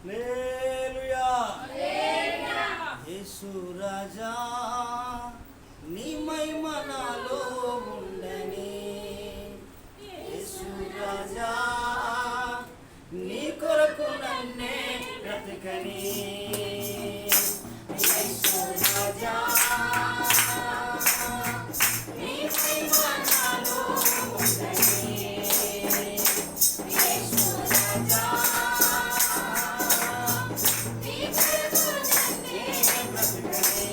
హల్లెలూయా. యేసు రాజా నీ మహిమ నాలో ఉండని, యేసు రాజా నీ కొరకు నన్నే బ్రతకని, యేసు రాజా నీ మహిమ నాలో ఉండని, యేసు రాజా నీ కొరకు నన్నే బ్రతకని,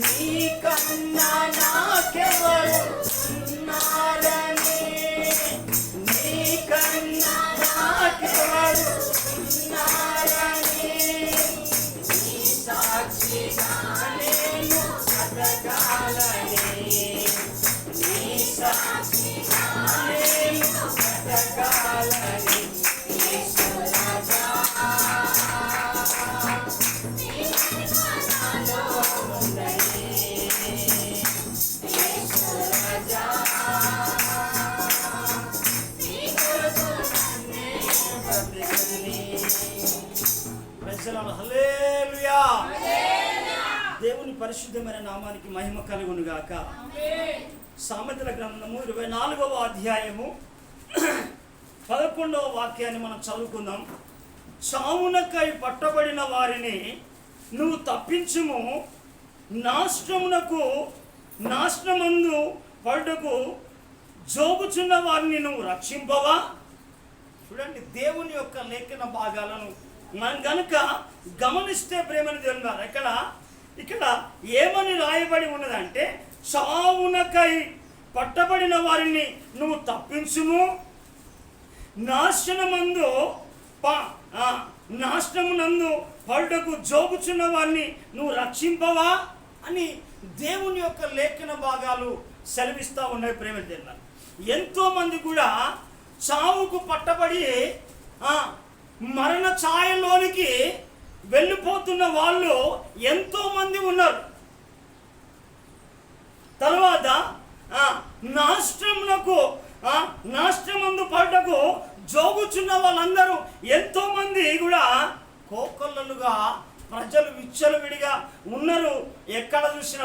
నీ కన్నా నాకెవరు ఉన్నారని, నీ కన్నా నాకెవరు ఉన్నారని, నీ సాక్షిగా నేను బ్రతకాలని, నీ సాక్షిగా నేను బ్రతకాలని, యేసు రాజా నీ మహిమ నాలో ఉండని, యేసు రాజా నీ కొరకు నన్నే బ్రతకని. ప్రజలను హల్లెలూయా. దేవుని పరిశుద్ధమైన నామానికి మహిమ కలుగును గాక. సామెతల గ్రంథము 24వ అధ్యాయము 11వ వాక్యాన్ని మనం చదువుకుందాం. చావునకై పట్టబడిన వారిని నువ్వు తప్పించుము, నాశనమందు పడుటకు జోగుచున్న వారిని నువ్వు రక్షింపవా. చూడండి, దేవుని యొక్క లేఖన భాగాలను మనం కనుక గమనిస్తే ప్రేమని దేవుని గారు ఇక్కడ ఏమని రాయబడి ఉన్నదంటే, చావునకై పట్టబడిన వారిని నువ్వు తప్పించుము, నాశనమునందు పడుటకు జోగుచున్న వారిని నువ్వు రక్షింపవా అని దేవుని యొక్క లేఖన భాగాలు సెలవిస్తూ ఉన్నాయి. ప్రేమ దేవుని ఎంతోమంది కూడా చావుకు పట్టబడి మరణ ఛాయలోనికి వెళ్ళిపోతున్న వాళ్ళు ఎంతోమంది ఉన్నారు. తర్వాత నాశనమందు పడ్డకు జోగుచున్న వాళ్ళందరూ ఎంతోమంది కూడా కోకొల్లలుగా ప్రజలు విచ్చలవిడిగా ఉన్నారు ఎక్కడ చూసిన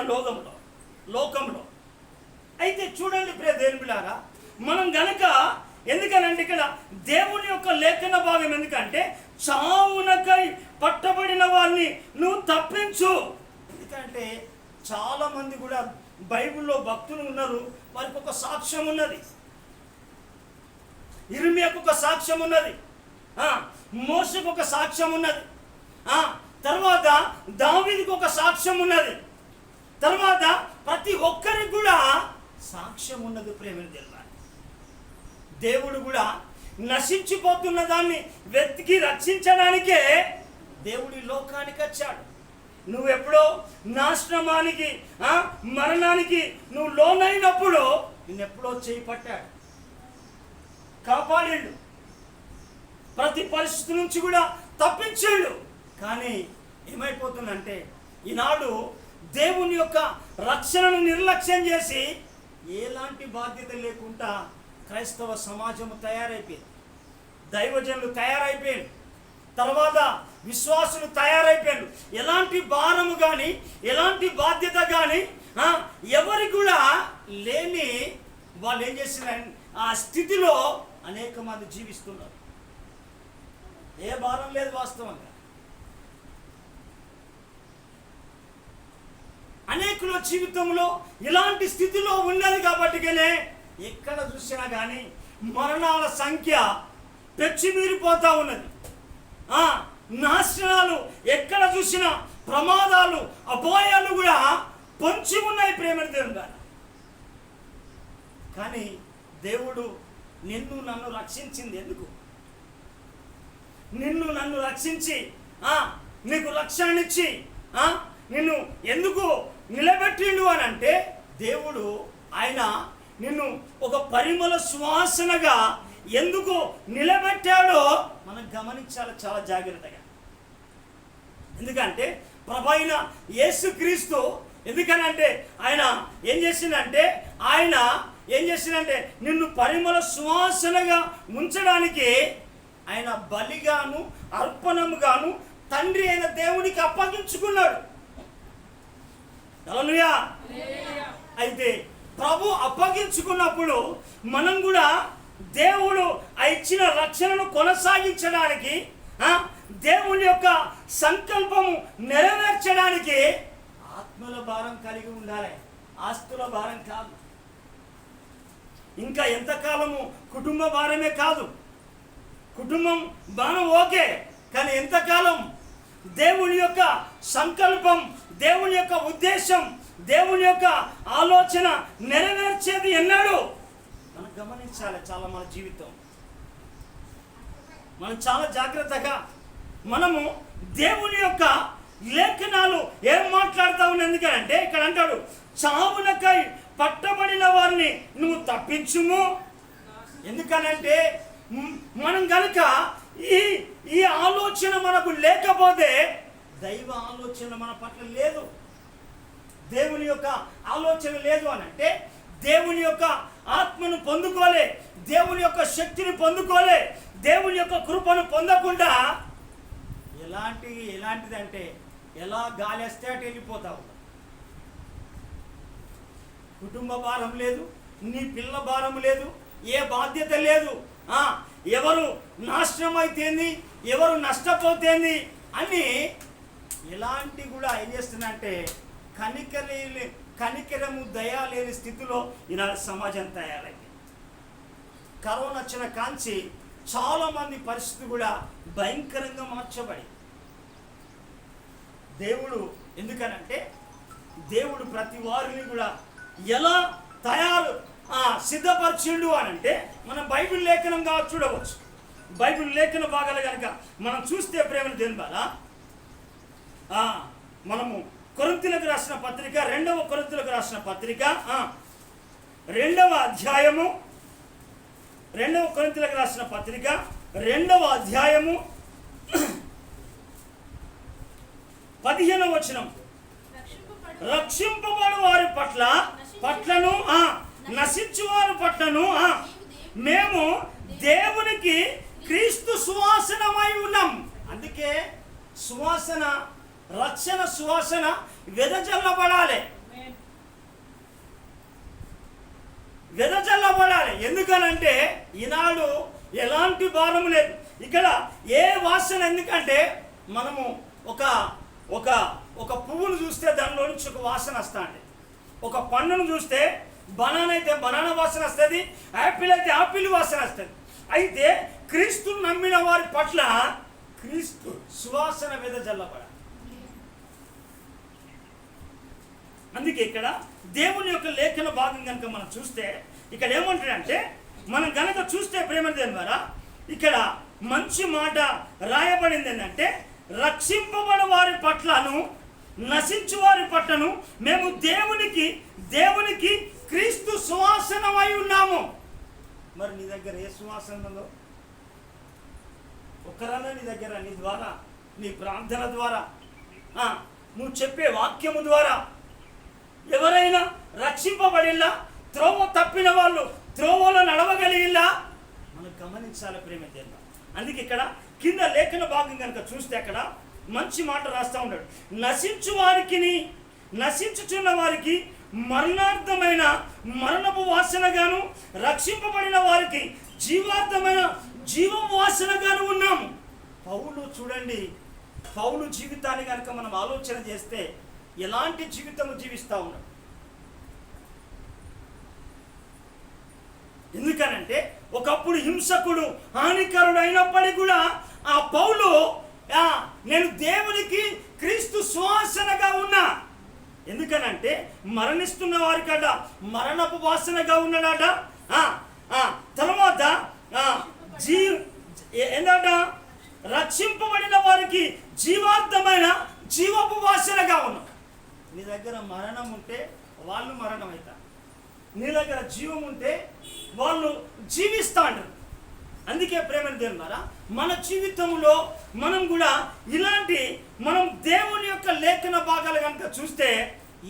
లోకంలో. అయితే చూడండి ప్రియ దేవుని బిడ్డలారా, మనం గనక ఎందుకనంటే ఇక్కడ దేవుని యొక్క లేఖన భాగం ఎందుకంటే చావునకై పట్టబడిన వారిని నువ్వు తప్పించు. ఎందుకంటే చాలా మంది కూడా బైబిల్లో భక్తులు ఉన్నారు, వారికి ఒక సాక్ష్యం ఉన్నది. ఇర్మియాకు ఒక సాక్ష్యం ఉన్నది, మోషేకు ఒక సాక్ష్యం ఉన్నది, తర్వాత దావీదుకు ఒక సాక్ష్యం ఉన్నది, తర్వాత ప్రతి ఒక్కరికి కూడా సాక్ష్యం ఉన్నది. ప్రేమను తెలియాలి, దేవుడు కూడా నశించిపోతున్న దాన్ని వెతికి రక్షించడానికే దేవుడి లోకానికి వచ్చాడు. నువ్వెప్పుడో నాశనమానికి మరణానికి నువ్వు లోనైనప్పుడు నిన్నెప్పుడో చేయి పట్టాడు, కాపాడాడు, ప్రతి పరిస్థితి నుంచి కూడా తప్పించాడు. కానీ ఏమైపోతుందంటే ఈనాడు దేవుని యొక్క రక్షణను నిర్లక్ష్యం చేసి ఎలాంటి బాధ్యత లేకుండా క్రైస్తవ సమాజము తయారైపోయింది, దైవజనులు తయారైపోయారు, తర్వాత విశ్వాసులు తయారైపోయారు. ఎలాంటి భారము కానీ ఎలాంటి బాధ్యత కానీ ఎవరికి కూడా లేని వాళ్ళు ఏం చేస్తున్నారు, ఆ స్థితిలో అనేక మంది జీవిస్తున్నారు. ఏ భారం లేదు వాస్తవంగా. అనేకుల జీవితంలో ఇలాంటి స్థితిలో ఉన్నది కాబట్టిగానే ఎక్కడ చూసినా కానీ మరణాల సంఖ్య పెచ్చిమీరిపోతూ ఉన్నది. నాశనాలు ఎక్కడ చూసినా ప్రమాదాలు అపాయాలు కూడా పొంచి ఉన్నాయి. ప్రేమ దేవుని గారు, కానీ దేవుడు నిన్ను నన్ను రక్షించింది ఎందుకు? నిన్ను నన్ను రక్షించి నీకు రక్షణనిచ్చి నిన్ను ఎందుకు నిలబెట్టిండు అని అంటే, దేవుడు ఆయన నిన్ను ఒక పరిమళ సువాసనగా ఎందుకు నిలబెట్టాడో మనం గమనించాలి చాలా జాగ్రత్తగా. ఎందుకంటే ప్రభువైన యేసుక్రీస్తు ఎందుకనంటే ఆయన ఏం చేసిందంటే నిన్ను పరిమళ సువాసనగా ఉంచడానికి ఆయన బలిగాను అర్పణముగాను తండ్రి అయిన దేవునికి అప్పగించుకున్నాడు. హల్లెలూయా. అయితే ప్రభు అప్పగించుకున్నప్పుడు మనం కూడా దేవుడు ఇచ్చిన రక్షణను కొనసాగించడానికి, దేవుని యొక్క సంకల్పము నెరవేర్చడానికి ఆత్మల భారం కలిగి ఉండాలి, ఆస్తుల భారం కాదు. ఇంకా ఎంతకాలము కుటుంబ భారమే కాదు, కుటుంబం భారం ఓకే, కానీ ఎంతకాలం దేవుని యొక్క సంకల్పం, దేవుని యొక్క ఉద్దేశం, దేవుని యొక్క ఆలోచన నెరవేర్చేది ఎన్నాడు మనం గమనించాలి. చాలా మన జీవితం మనం చాలా జాగ్రత్తగా మనము దేవుని యొక్క లేఖనాలు ఏం మాట్లాడుతూ ఉన్నాయి. ఎందుకంటే ఇక్కడ అంటాడు, చావునకై పట్టబడిన వారిని నువ్వు తప్పించుము. ఎందుకనంటే మనం కనుక ఈ ఆలోచన మనకు లేకపోతే దైవ ఆలోచన మన పట్ల లేదు, దేవుని యొక్క ఆలోచన లేదు అని అంటే దేవుని యొక్క ఆత్మను పొందుకోలే, దేవుని యొక్క శక్తిని పొందుకోలే, దేవుని యొక్క కృపను పొందకుండా ఎలాంటిది అంటే ఎలా గాలేస్తే అటు వెళ్ళిపోతావు. కుటుంబ భారం లేదు, నీ పిల్ల భారం లేదు, ఏ బాధ్యత లేదు, ఎవరు నాశనం అయితేంది, ఎవరు నష్టపోతేంది అని ఎలాంటి కూడా ఏం చేస్తుందంటే కనికరము దయ లేని స్థితిలో ఈనాడు సమాజం తయారైంది. కరోనా వచ్చిన కాంచి చాలామంది పరిస్థితి కూడా భయంకరంగా మార్చబడి, దేవుడు ఎందుకనంటే దేవుడు ప్రతి వారిని కూడా ఎలా సిద్ధపరిచిండు అని అంటే మనం బైబిల్ లేఖనం కావచ్చు చూడవచ్చు. బైబిల్ లేఖన భాగాలు కనుక మనం చూస్తే ప్రేమను జన్మాల మనము కొరింథీయులకు రాసిన పత్రిక, 2వ కొరింథీయులకు రాసిన పత్రిక 2వ అధ్యాయము, 2వ కొరింథీయులకు రాసిన పత్రిక 2వ అధ్యాయము 15వ వచనం, రక్షింపబడు వారి పట్లను నశించు వారి పట్లను మేము దేవునికి క్రీస్తు సువాసనమై ఉన్నాం. అందుకే సువాసన, రక్షణ సువాసన వెదజల్లబడాలి. ఎందుకనంటే ఈనాడు ఎలాంటి భారం లేదు. ఇక్కడ ఏ వాసన, ఎందుకంటే మనము ఒక పువ్వును చూస్తే దానిలో నుంచి ఒక వాసన వస్తుంది. ఒక పండును చూస్తే బనానా అయితే బనానా వాసన వస్తుంది, యాపిల్ అయితే యాపిల్ వాసన వస్తుంది. అయితే క్రీస్తును నమ్మిన వారి పట్ల క్రీస్తు సువాసన వెదజల్లబడాలి. అందుకే ఇక్కడ దేవుని యొక్క లేఖన భాగం కనుక మనం చూస్తే ఇక్కడ ఏమంటాడంటే, మనం కనుక చూస్తే ప్రేమ ద్వారా ఇక్కడ మంచి మాట రాయబడింది ఏంటంటే, రక్షింపబడి వారి పట్లను నశించు వారి పట్లను మేము దేవునికి క్రీస్తు సువాసనమై ఉన్నాము. మరి నీ దగ్గర ఏ సువాసన ఉందో ఒక్కరన్నా నీ దగ్గర, నీ ద్వారా, నీ ప్రార్థన ద్వారా, నువ్వు చెప్పే వాక్యము ద్వారా ఎవరైనా రక్షింపబడిల్లా, త్రోవ తప్పిన వాళ్ళు త్రోవలో నడవగలిగిల్లా మనం గమనించాలి ప్రేమ దేవుడు. అందుకే ఇక్కడ కింద లేఖన భాగం కనుక చూస్తే అక్కడ మంచి మాట రాస్తూ ఉంటాడు, నశించుచున్న వారికి మరణార్థమైన మరణపు వాసనగాను, రక్షింపబడిన వారికి జీవార్థమైన జీవం వాసనగాను ఉన్నాము. పౌలు చూడండి, పౌలు జీవితాన్ని కనుక మనం ఆలోచన చేస్తే ఎలాంటి జీవితం జీవిస్తూ ఉన్నాడు. ఎందుకనంటే ఒకప్పుడు హింసకుడు, హానికరుడు అయినప్పటికీ కూడా ఆ పౌలు నేను దేవునికి క్రీస్తు సువాసనగా ఉన్నా. ఎందుకనంటే మరణిస్తున్న వారికట మరణపు వాసనగా ఉన్నాడట. తర్వాత ఏంటంట, రక్షింపబడిన వారికి జీవార్థమైన జీవపు వాసనగా ఉన్నాం. నీ దగ్గర మరణం ఉంటే వాళ్ళు మరణం అవుతారు, నీ దగ్గర జీవం ఉంటే వాళ్ళు జీవిస్తూ ఉంటారు. అందుకే ప్రేమను దేవులారా, మన జీవితంలో మనం కూడా ఇలాంటి మనం దేవుని యొక్క లేఖన భాగాలు కనుక చూస్తే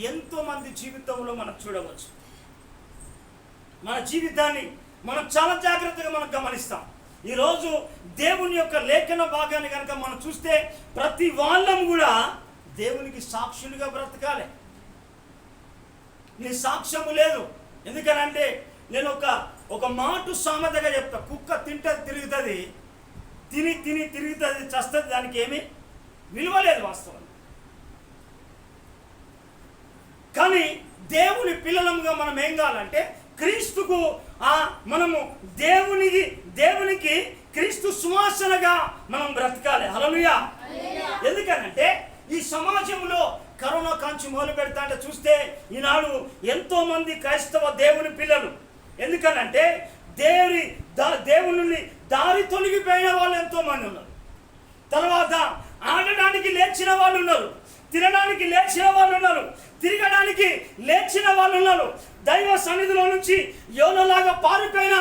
ఎంతోమంది జీవితంలో మనం చూడవచ్చు. మన జీవితాన్ని మనం చాలా జాగ్రత్తగా మనం గమనిస్తాం. ఈరోజు దేవుని యొక్క లేఖన భాగాన్ని కనుక మనం చూస్తే ప్రతి వాళ్ళం కూడా దేవునికి సాక్షులుగా బ్రతకాలి. నీ సాక్ష్యము లేదు. ఎందుకనంటే నేను ఒక మాట సామెతగా చెప్తా. కుక్క తింటది తిరుగుతుంది, తిని తిని తిరుగుతుంది, చస్తుంది, దానికి ఏమీ విలువ లేదు వాస్తవం. కానీ దేవుని పిల్లలంగా మనం ఏం కావాలంటే క్రీస్తుకు మనము దేవునికి క్రీస్తు సువాసనగా మనం బ్రతకాలి. హల్లెలూయా. ఎందుకనంటే ఈ సమాజంలో కరోనా కాంచి మొదలు పెడతా అంటే చూస్తే ఈనాడు ఎంతో మంది క్రైస్తవ దేవుని పిల్లలు, ఎందుకనంటే దేవుని నుండి దారి తొలగిపోయిన వాళ్ళు ఎంతో మంది ఉన్నారు. తర్వాత ఆడడానికి లేచిన వాళ్ళు ఉన్నారు, తినడానికి లేచిన వాళ్ళు ఉన్నారు, తిరగడానికి లేచిన వాళ్ళు ఉన్నారు. దైవ సన్నిధిలో నుంచి యోనలాగా పారిపోయిన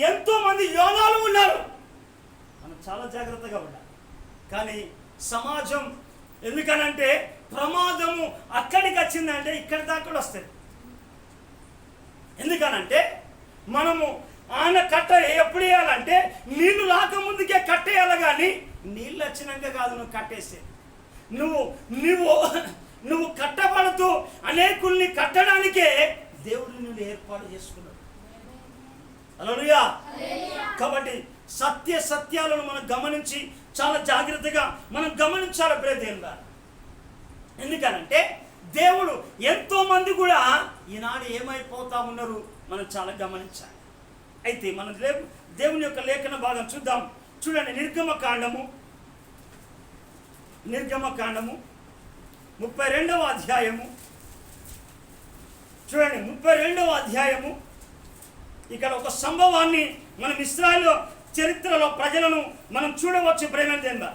ఎంతో మంది యోనాలు ఉన్నారు. మనం చాలా జాగ్రత్తగా ఉండాలి. కానీ సమాజం ఎందుకనంటే ప్రమాదము అక్కడికి వచ్చిందంటే ఇక్కడి దాకా కూడా వస్తుంది. ఎందుకనంటే మనము ఆయన కట్ట ఎప్పుడు వేయాలంటే నీళ్లు రాకముందుకే కట్టేయాలి, కానీ నీళ్ళు వచ్చినాక కాదు నువ్వు కట్టేస్తే. నువ్వు కట్టబడుతూ అనేకుల్ని కట్టడానికే దేవుడు నిన్ను ఏర్పాటు చేసుకున్నాడు. హల్లెలూయా. కాబట్టి సత్యాలను మనం గమనించి చాలా జాగ్రత్తగా మనం గమనించాలి బ్రదర్లా. ఎందుకనంటే దేవుడు ఎంతో మంది కూడా ఈనాడు ఏమైపోతా ఉన్నారు మనం చాలా గమనించాలి. అయితే మనం దేవుని యొక్క లేఖన భాగం చూద్దాం. చూడండి, నిర్గమకాండము 32వ అధ్యాయము. చూడండి 32వ అధ్యాయము. ఇక్కడ ఒక సంభవాన్ని మనం ఇశ్రాయేలు చరిత్రలో ప్రజలను మనం చూడవచ్చు ప్రేమేంద్ర.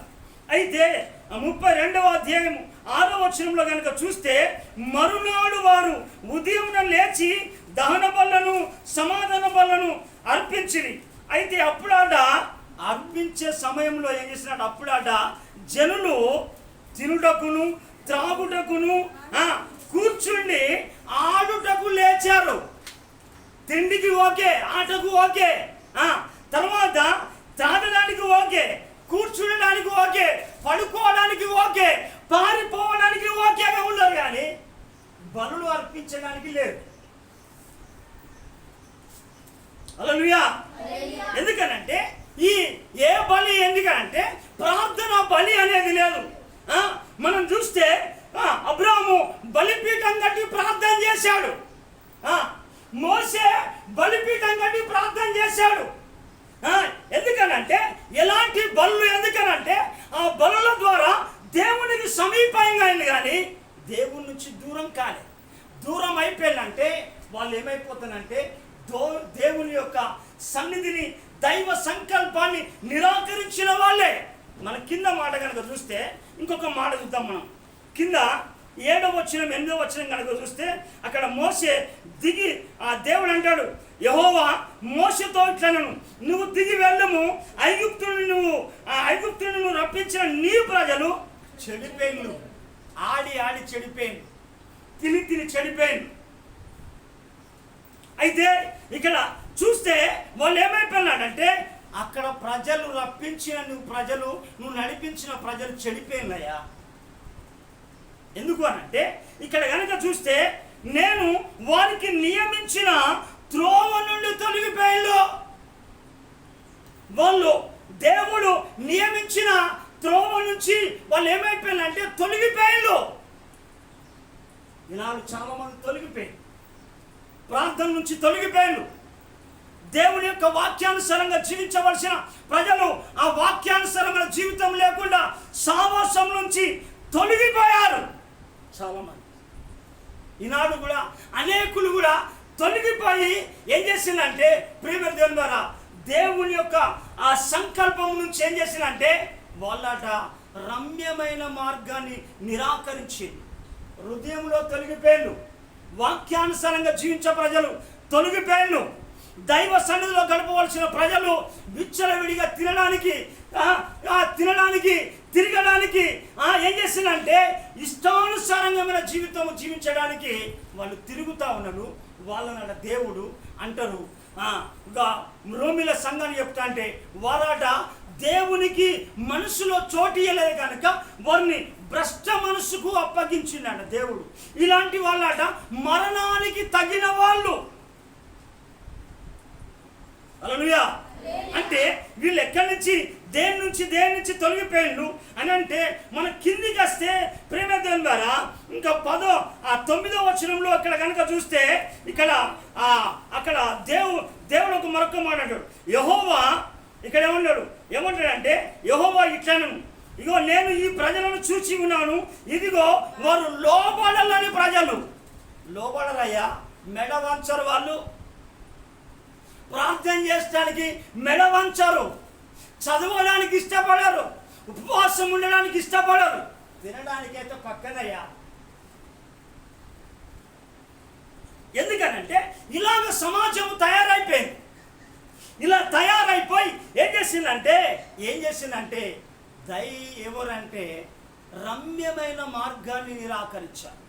అయితే 32వ అధ్యాయము 6వ వచనంలో కనుక చూస్తే మరునాడు వారు ఉదయం లేచి దహన బలులను సమాధాన బలులను అర్పించిరి. అయితే అప్పుడాట అర్పించే సమయంలో ఏం చేసినట్టు అప్పుడాట జనులు తినుటకును త్రాగుటకును కూర్చుండి ఆడుటకు లేచారు. తిండికి ఓకే, ఆటకు ఓకే, తర్వాత తాగడానికి ఓకే, కూర్చునడానికి ఓకే, పడుకోవడానికి ఓకే, పారిపోవడానికి ఓకేగా ఉన్నారు, కానీ బలులు అర్పించడానికి లేదు. హల్లెలూయా. ఎందుకనంటే ఏ బలి, ఎందుకంటే ప్రార్థన బలి అనేది లేదు. మనం చూస్తే అబ్రాహాము బలిపీఠం కట్టి ప్రార్థన చేశాడు, మోసే బలిపీఠం కట్టి ప్రార్థన చేశాడు. ఎందుకనంటే ఎలాంటి బలులు, ఎందుకనంటే ఆ బలుల ద్వారా దేవునికి సమీపంగా అయింది, కానీ దేవుని నుంచి దూరం కాలేదు. దూరం అయిపోయిందంటే వాళ్ళు ఏమైపోతారంటే దేవుని యొక్క సన్నిధిని, దైవ సంకల్పాన్ని నిరాకరించిన వాళ్ళే. మన కింద మాట కనుక చూస్తే ఇంకొక మాట చూద్దాం. మనం కింద 7వ వచనం 8వ వచనం కనుక చూస్తే అక్కడ మోసే దిగి ఆ దేవుడు అంటాడు, యెహోవా మోసతో ఇట్లనను, నువ్వు దిగి వెళ్ళము, ఐగుప్తుని నువ్వు రప్పించిన నీ ప్రజలు చెడిపోయిను, ఆడి చెడిపోయింది, తిని చెడిపోయింది. అయితే ఇక్కడ చూస్తే వాళ్ళు ఏమైపోయినాడంటే అక్కడ ప్రజలు రప్పించిన నువ్వు నడిపించిన ప్రజలు చెడిపోయినాయా. ఎందుకు అనంటే ఇక్కడ కనుక చూస్తే నేను వారికి నియమించిన త్రోవ నుండి తొలగిపోయిలో. వాళ్ళు దేవుడు నియమించిన త్రోవ నుంచి వాళ్ళు ఏమైపోయినంటే తొలగిపోయిలో. ఈనాడు చాలా మంది తొలగిపోయారు, ప్రార్థన నుంచి తొలగిపోయారు. దేవుని యొక్క వాక్యానుసారంగా జీవించవలసిన ప్రజలు ఆ వాక్యానుసారమైన జీవితం లేకుండా సావాసం నుంచి తొలగిపోయారు చాలా మంది. ఈనాడు కూడా అనేకులు కూడా తొలగిపోయి ఏం చేసిందంటే ప్రియమైన దేవుని ద్వారా దేవుని యొక్క ఆ సంకల్పం నుంచి ఏం చేసిందంటే వాళ్ళట రమ్యమైన మార్గాన్ని నిరాకరించి హృదయంలో తొలగిపోయారు. వాక్యానుసారంగా జీవించే ప్రజలు తొలగిపోయారు. దైవ సన్నిధిలో గడపవలసిన ప్రజలు విచ్చలవిడిగా తిరగడానికి ఏం చేసిందంటే ఇష్టానుసారంగా జీవితం జీవించడానికి వాళ్ళు తిరుగుతూ ఉన్నారు. వాళ్ళనట దేవుడు అంటారు, ఇంకా రోమిల సంఘాన్ని చెప్తా అంటే వారాట దేవునికి మనసులో చోటు ఇవ్వలేదు కనుక వారిని భ్రష్ట మనసుకు అప్పగించిండట దేవుడు. ఇలాంటి వాళ్ళట మరణానికి తగిన వాళ్ళు. హల్లెలూయా. అంటే వీళ్ళు ఎక్కడి నుంచి దేని నుంచి తొలగిపోయిండు అని అంటే మన కిందికి వస్తే ప్రేమ దేవుని ద్వారా ఇంకా 9వ వచనంలో అక్కడ కనుక చూస్తే అక్కడ దేవుడు ఒక మరొక మాట అంటాడు. యెహోవా ఇక్కడ ఏమంటాడంటే యెహోవా ఇట్లను, ఇగో నేను ఈ ప్రజలను చూచి ఉన్నాను, ఇదిగో వారు లోబడలని ప్రజలు. లోబడరయ్యా, మెడ వంచరు వాళ్ళు, ప్రార్థన చేయడానికి మెడ వంచరు, చదవడానికి ఇష్టపడరు, ఉపవాసం ఉండడానికి ఇష్టపడరు, తినడానికైతే పక్కనయ్యా. ఎందుకనంటే ఇలాగ సమాజం తయారైపోయింది. ఇలా తయారైపోయి ఏం చేసిందంటే ఎవరంటే రమ్యమైన మార్గాన్ని నిరాకరించారు.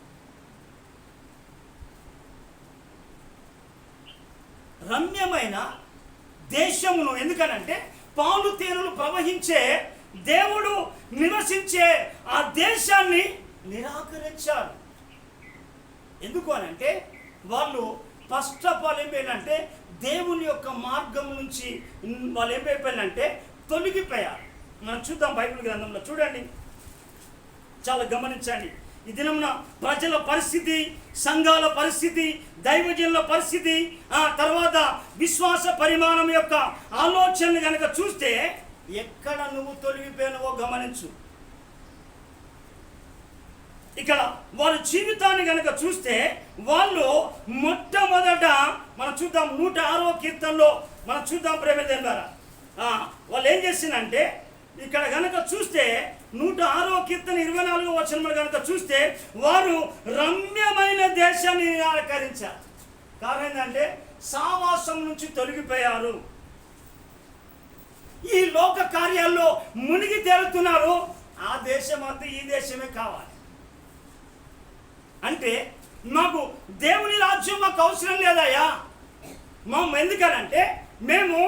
రమ్యమైన దేశమును, ఎందుకనంటే పాలు తేనెలు ప్రవహించే దేవుడు నివసించే ఆ దేశాన్ని నిరాకరించారు. ఎందుకు అనంటే వాళ్ళు ఫస్ట్ ఆఫ్ ఆల్ ఏమైందంటే దేవుని యొక్క మార్గం నుంచి వాళ్ళు ఏమైపోయిందంటే తొలగిపోయారు. మనం చూద్దాం బైబిల్ గ్రంథంలో చూడండి, చాలా గమనించండి. ఈ దినమున ప్రజల పరిస్థితి, సంఘాల పరిస్థితి, దైవజనుల పరిస్థితి, తర్వాత విశ్వాస పరిమాణం యొక్క ఆలోచనలు కనుక చూస్తే ఎక్కడ నువ్వు తొలగిపోయినవో గమనించు. ఇక్కడ వాళ్ళ జీవితాన్ని కనుక చూస్తే వాళ్ళు మొట్టమొదట మనం చూద్దాం 106వ కీర్తనలో మనం చూద్దాం ప్రేమ ద్వారా వాళ్ళు ఏం చేసిందంటే ఇక్కడ కనుక చూస్తే 106వ కీర్తన 24వ వచనం కనుక చూస్తే వారు రమ్యమైన దేశాన్ని నిరాకరించారు. కారణం ఏంటంటే సావాసం నుంచి తొలగిపోయారు, ఈ లోక కార్యాల్లో మునిగి తేలుతున్నారు. ఆ దేశం అంతా ఈ దేశమే కావాలి అంటే మాకు దేవుని రాజ్యం మాకు అవసరం లేదయ్యా. ఎందుకనంటే మేము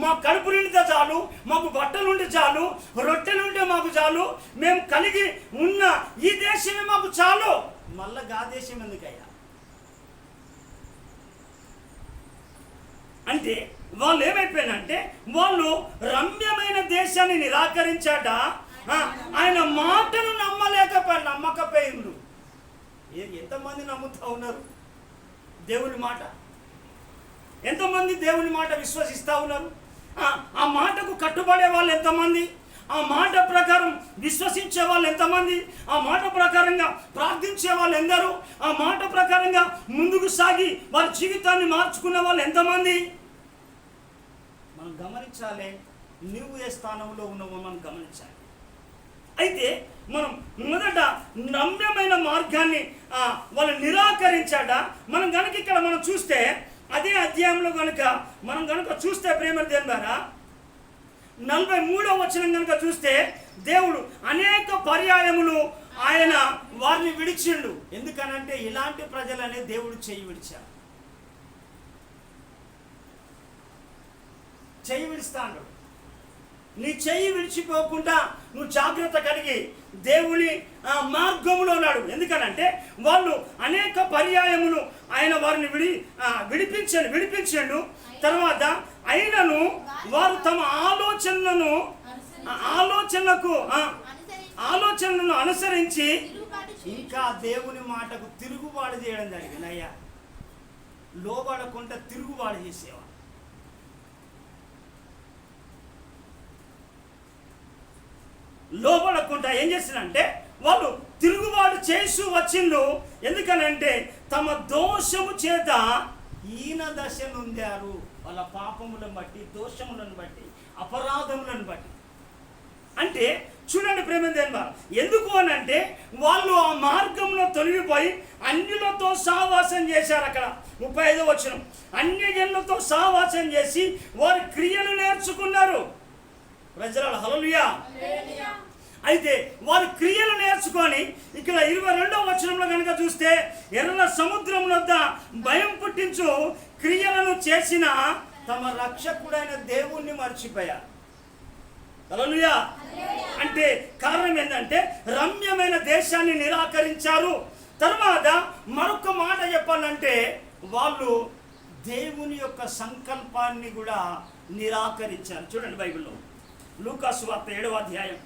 మా కడుపు నిండితే చాలు, మాకు బట్టలు ఉంటే చాలు, రొట్టెలు ఉంటే మాకు చాలు, మేము కలిగి ఉన్న ఈ దేశమే మాకు చాలు, మళ్ళా గా దేశం ఎందుకయ్యా అంటే వాళ్ళు ఏమైపోయినంటే వాళ్ళు రమ్యమైన దేశాన్ని నిరాకరించాట. ఆయన మాటను నమ్మకపోయిండు. ఎంతమంది నమ్ముతా ఉన్నారు దేవుని మాట? ఎంతమంది దేవుని మాట విశ్వసిస్తూ ఉన్నారు? ఆ మాటకు కట్టుబడే వాళ్ళు ఎంతమంది? ఆ మాట ప్రకారం విశ్వసించే వాళ్ళు ఎంతమంది? ఆ మాట ప్రకారంగా ప్రార్థించే వాళ్ళు ఎందరు? ఆ మాట ప్రకారంగా ముందుకు సాగి వారి జీవితాన్ని మార్చుకున్న వాళ్ళు ఎంతమంది? మనం గమనించాలి, నువ్వు ఏ స్థానంలో ఉన్నావో మనం గమనించాలి. అయితే మనం మొదట రమ్యమైన మార్గాన్ని వాళ్ళు నిరాకరించాట. మనం కనుక ఇక్కడ మనం చూస్తే అదే అధ్యాయంలో కనుక మనం కనుక చూస్తే ప్రేమ దేవుని ద్వారా 43వ వచనం కనుక చూస్తే దేవుడు అనేక పర్యాయములు ఆయన వారిని విడిచిండు. ఎందుకనంటే ఇలాంటి ప్రజలనే దేవుడు చెయ్యి విడిచాడు. చెయ్యి విడిస్తాడు. నీ చెయ్యి విడిచిపోకుండా నువ్వు జాగ్రత్త కలిగి దేవుని మార్గంలో ఉన్నాడు. ఎందుకనంటే వాళ్ళు అనేక పర్యాయములు ఆయన వారిని విడిపించాడు. తర్వాత అయినను వారు తమ ఆలోచనలను అనుసరించి ఇంకా దేవుని మాటకు తిరుగుబాటు చేయడం జరిగింది. అయ్యా, లోబడకుండా తిరుగుబాటు చేసేవారు. లోబడకుండా ఏం చేసిందంటే వాళ్ళు తిరుగుబాటు చేస్తూ వచ్చిండు. ఎందుకనంటే తమ దోషము చేత ఈయన దశ నొందారు. వాళ్ళ పాపములను బట్టి, దోషములను బట్టి, అపరాధములను బట్టి. అంటే చూడండి ప్రేమ దేవ, ఎందుకు అని అంటే వాళ్ళు ఆ మార్గంలో తొలగిపోయి అన్యులతో సహవాసం చేశారు. అక్కడ 35వ వచనం, అన్యజనులతో సహవాసం చేసి వారి క్రియలు నేర్చుకున్నారు. ప్రజల హల్లెలూయా. అయితే వారి క్రియలు నేర్చుకొని ఇక్కడ 22వ వచనంలో కనుక చూస్తే ఎర్ర సముద్రం వద్ద భయం పుట్టించు క్రియలను చేసిన తమ రక్షకుడైన దేవుణ్ణి మర్చిపోయారు. హల్లెలూయా. అంటే కారణం ఏంటంటే రమ్యమైన దేశాన్ని నిరాకరించారు. తర్వాత మరొక మాట చెప్పాలంటే వాళ్ళు దేవుని యొక్క సంకల్పాన్ని కూడా నిరాకరించారు. చూడండి బైబిల్లో లూకా సువార్త 7వ అధ్యాయం,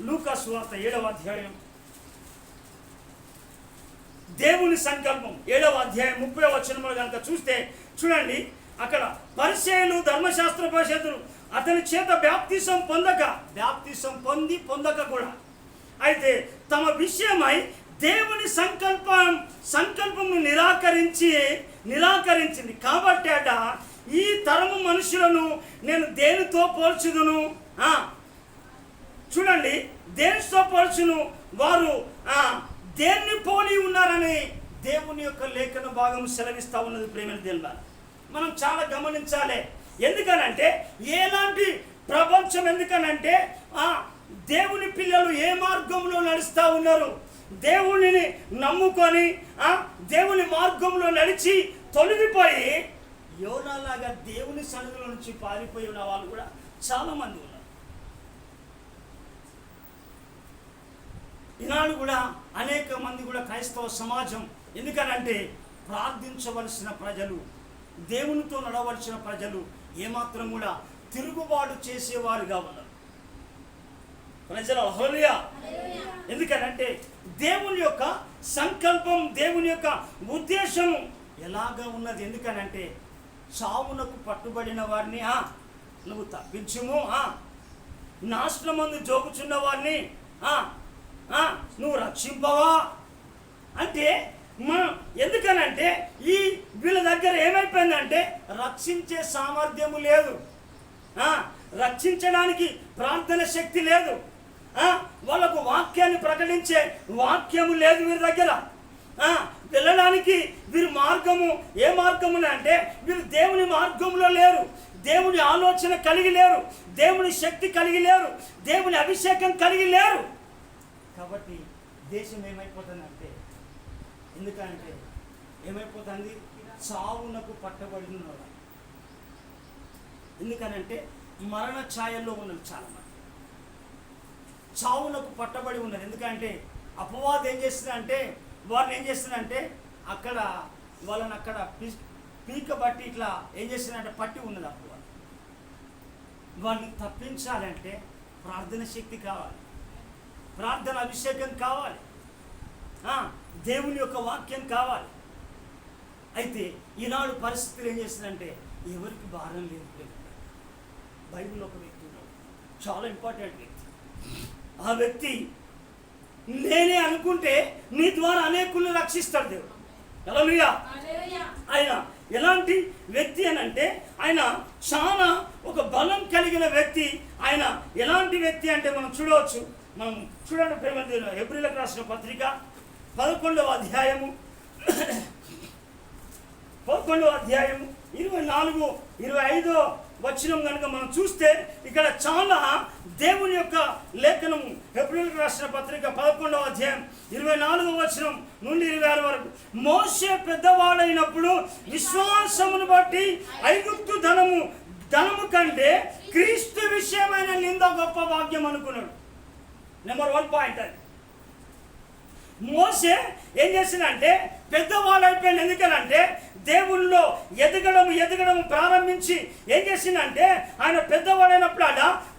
లూకా సువార్త 7వ అధ్యాయం దేవుని సంకల్పం 7వ అధ్యాయం 30వ వచనంలో కనుక చూస్తే చూడండి, అక్కడ పరిసయ్యులు ధర్మశాస్త్ర పరిషత్తులు అతని చేత బ్యాప్తిసం పొందక కూడా అయితే తమ విషయమై దేవుని సంకల్పమును నిరాకరించింది. కాబట్టి అట ఈ తరము మనుషులను నేను దేనితో పోల్చుదును? చూడండి, దేనితో పోల్చును? వారు దేన్ని పోలి ఉన్నారని దేవుని యొక్క లేఖన భాగం సెలవిస్తూ ఉన్నది. ప్రేమ దేవుని మనం చాలా గమనించాలి. ఎందుకనంటే ఎలాంటి ప్రపంచం, ఎందుకనంటే దేవుని పిల్లలు ఏ మార్గంలో నడుస్తూ ఉన్నారు? దేవునిని నమ్ముకొని దేవుని మార్గంలో నడిచి తొలగిపోయి యోనాలాగా దేవుని సన్నిధిలో నుంచి పారిపోయి ఉన్న వాళ్ళు కూడా చాలా మంది ఉన్నారు. ఈనాడు కూడా అనేక మంది కూడా క్రైస్తవ సమాజం, ఎందుకనంటే ప్రార్థించవలసిన ప్రజలు, దేవునితో నడవలసిన ప్రజలు ఏమాత్రం కూడా తిరుగుబాటు చేసేవారుగా ఉన్నారు. ప్రజలు హల్లెలూయా. ఎందుకనంటే దేవుని యొక్క సంకల్పం, దేవుని యొక్క ఉద్దేశం ఎలాగా ఉన్నది? ఎందుకనంటే చావునకు పట్టుబడిన వారిని నువ్వు తప్పించుము, నాశనమందు జోగుచున్న వారిని నువ్వు రక్షింపవా అంటే ఎందుకనంటే ఈ వీళ్ళ దగ్గర ఏమైపోయిందంటే రక్షించే సామర్థ్యము లేదు, రక్షించడానికి ప్రార్థన శక్తి లేదు, వాళ్ళకు వాక్యాన్ని ప్రకటించే వాక్యము లేదు వీరి దగ్గర. వెళ్ళడానికి వీరి మార్గము ఏ మార్గము అంటే వీరు దేవుని మార్గంలో లేరు, దేవుని ఆలోచన కలిగి లేరు, దేవుని శక్తి కలిగి లేరు, దేవుని అభిషేకం కలిగి లేరు. కాబట్టి దేశం ఏమైపోతుందంటే, ఎందుకంటే ఏమైపోతుంది? చావునకు పట్టబడిన, ఎందుకనంటే మరణ ఛాయల్లో ఉన్నది చాలామంది, చావునకు పట్టబడి ఉన్నది. ఎందుకంటే అపవాదం ఏం చేస్తుందంటే, వాళ్ళని ఏం చేస్తుందంటే అక్కడ వాళ్ళని అక్కడ పీక బట్టి ఇట్లా ఏం చేస్తుందంటే పట్టి ఉన్నది అపవాదం. వాళ్ళని తప్పించాలంటే ప్రార్థన శక్తి కావాలి, ప్రార్థన అభిషేకం కావాలి, దేవుని యొక్క వాక్యం కావాలి. అయితే ఈనాడు పరిస్థితులు ఏం చేస్తుందంటే ఎవరికి భారం లేదు. బైబిల్లో ఒక వ్యక్తి ఉన్నాడు, చాలా ఇంపార్టెంట్ వ్యక్తి. ఆ వ్యక్తి నేనే అనుకుంటే నీ ద్వారా అనేకులను రక్షిస్తాడు దేవుడు. హల్లెలూయా. ఆయన ఎలాంటి వ్యక్తి అని అంటే ఆయన చాలా ఒక బలం కలిగిన వ్యక్తి. ఆయన ఎలాంటి వ్యక్తి అంటే మనం చూడవచ్చు. మనం చూడండి ప్రేమ, హెబ్రీయులకు రాసిన పత్రిక 11వ అధ్యాయము 24, 25 వచనం కనుక మనం చూస్తే ఇక్కడ చాలా దేవుని యొక్క లేఖనం. హెబ్రీయులకు రాసిన పత్రిక 11వ అధ్యాయం 24వ వచనం నుండి 26 వరకు. మోషే పెద్దవాడైనప్పుడు విశ్వాసమును బట్టి ఐగుప్తు ధనము కంటే క్రీస్తు విషయమైన నింద గొప్ప భాగ్యం అనుకున్నాడు. నెంబర్ 1 పాయింట్ అది. మోషే ఏం చేసిందంటే పెద్దవాడు అయిపోయింది. ఎందుకనంటే దేవుల్లో ఎదగడం ప్రారంభించి ఏం చేసిందంటే ఆయన పెద్దవాడైనప్పుడు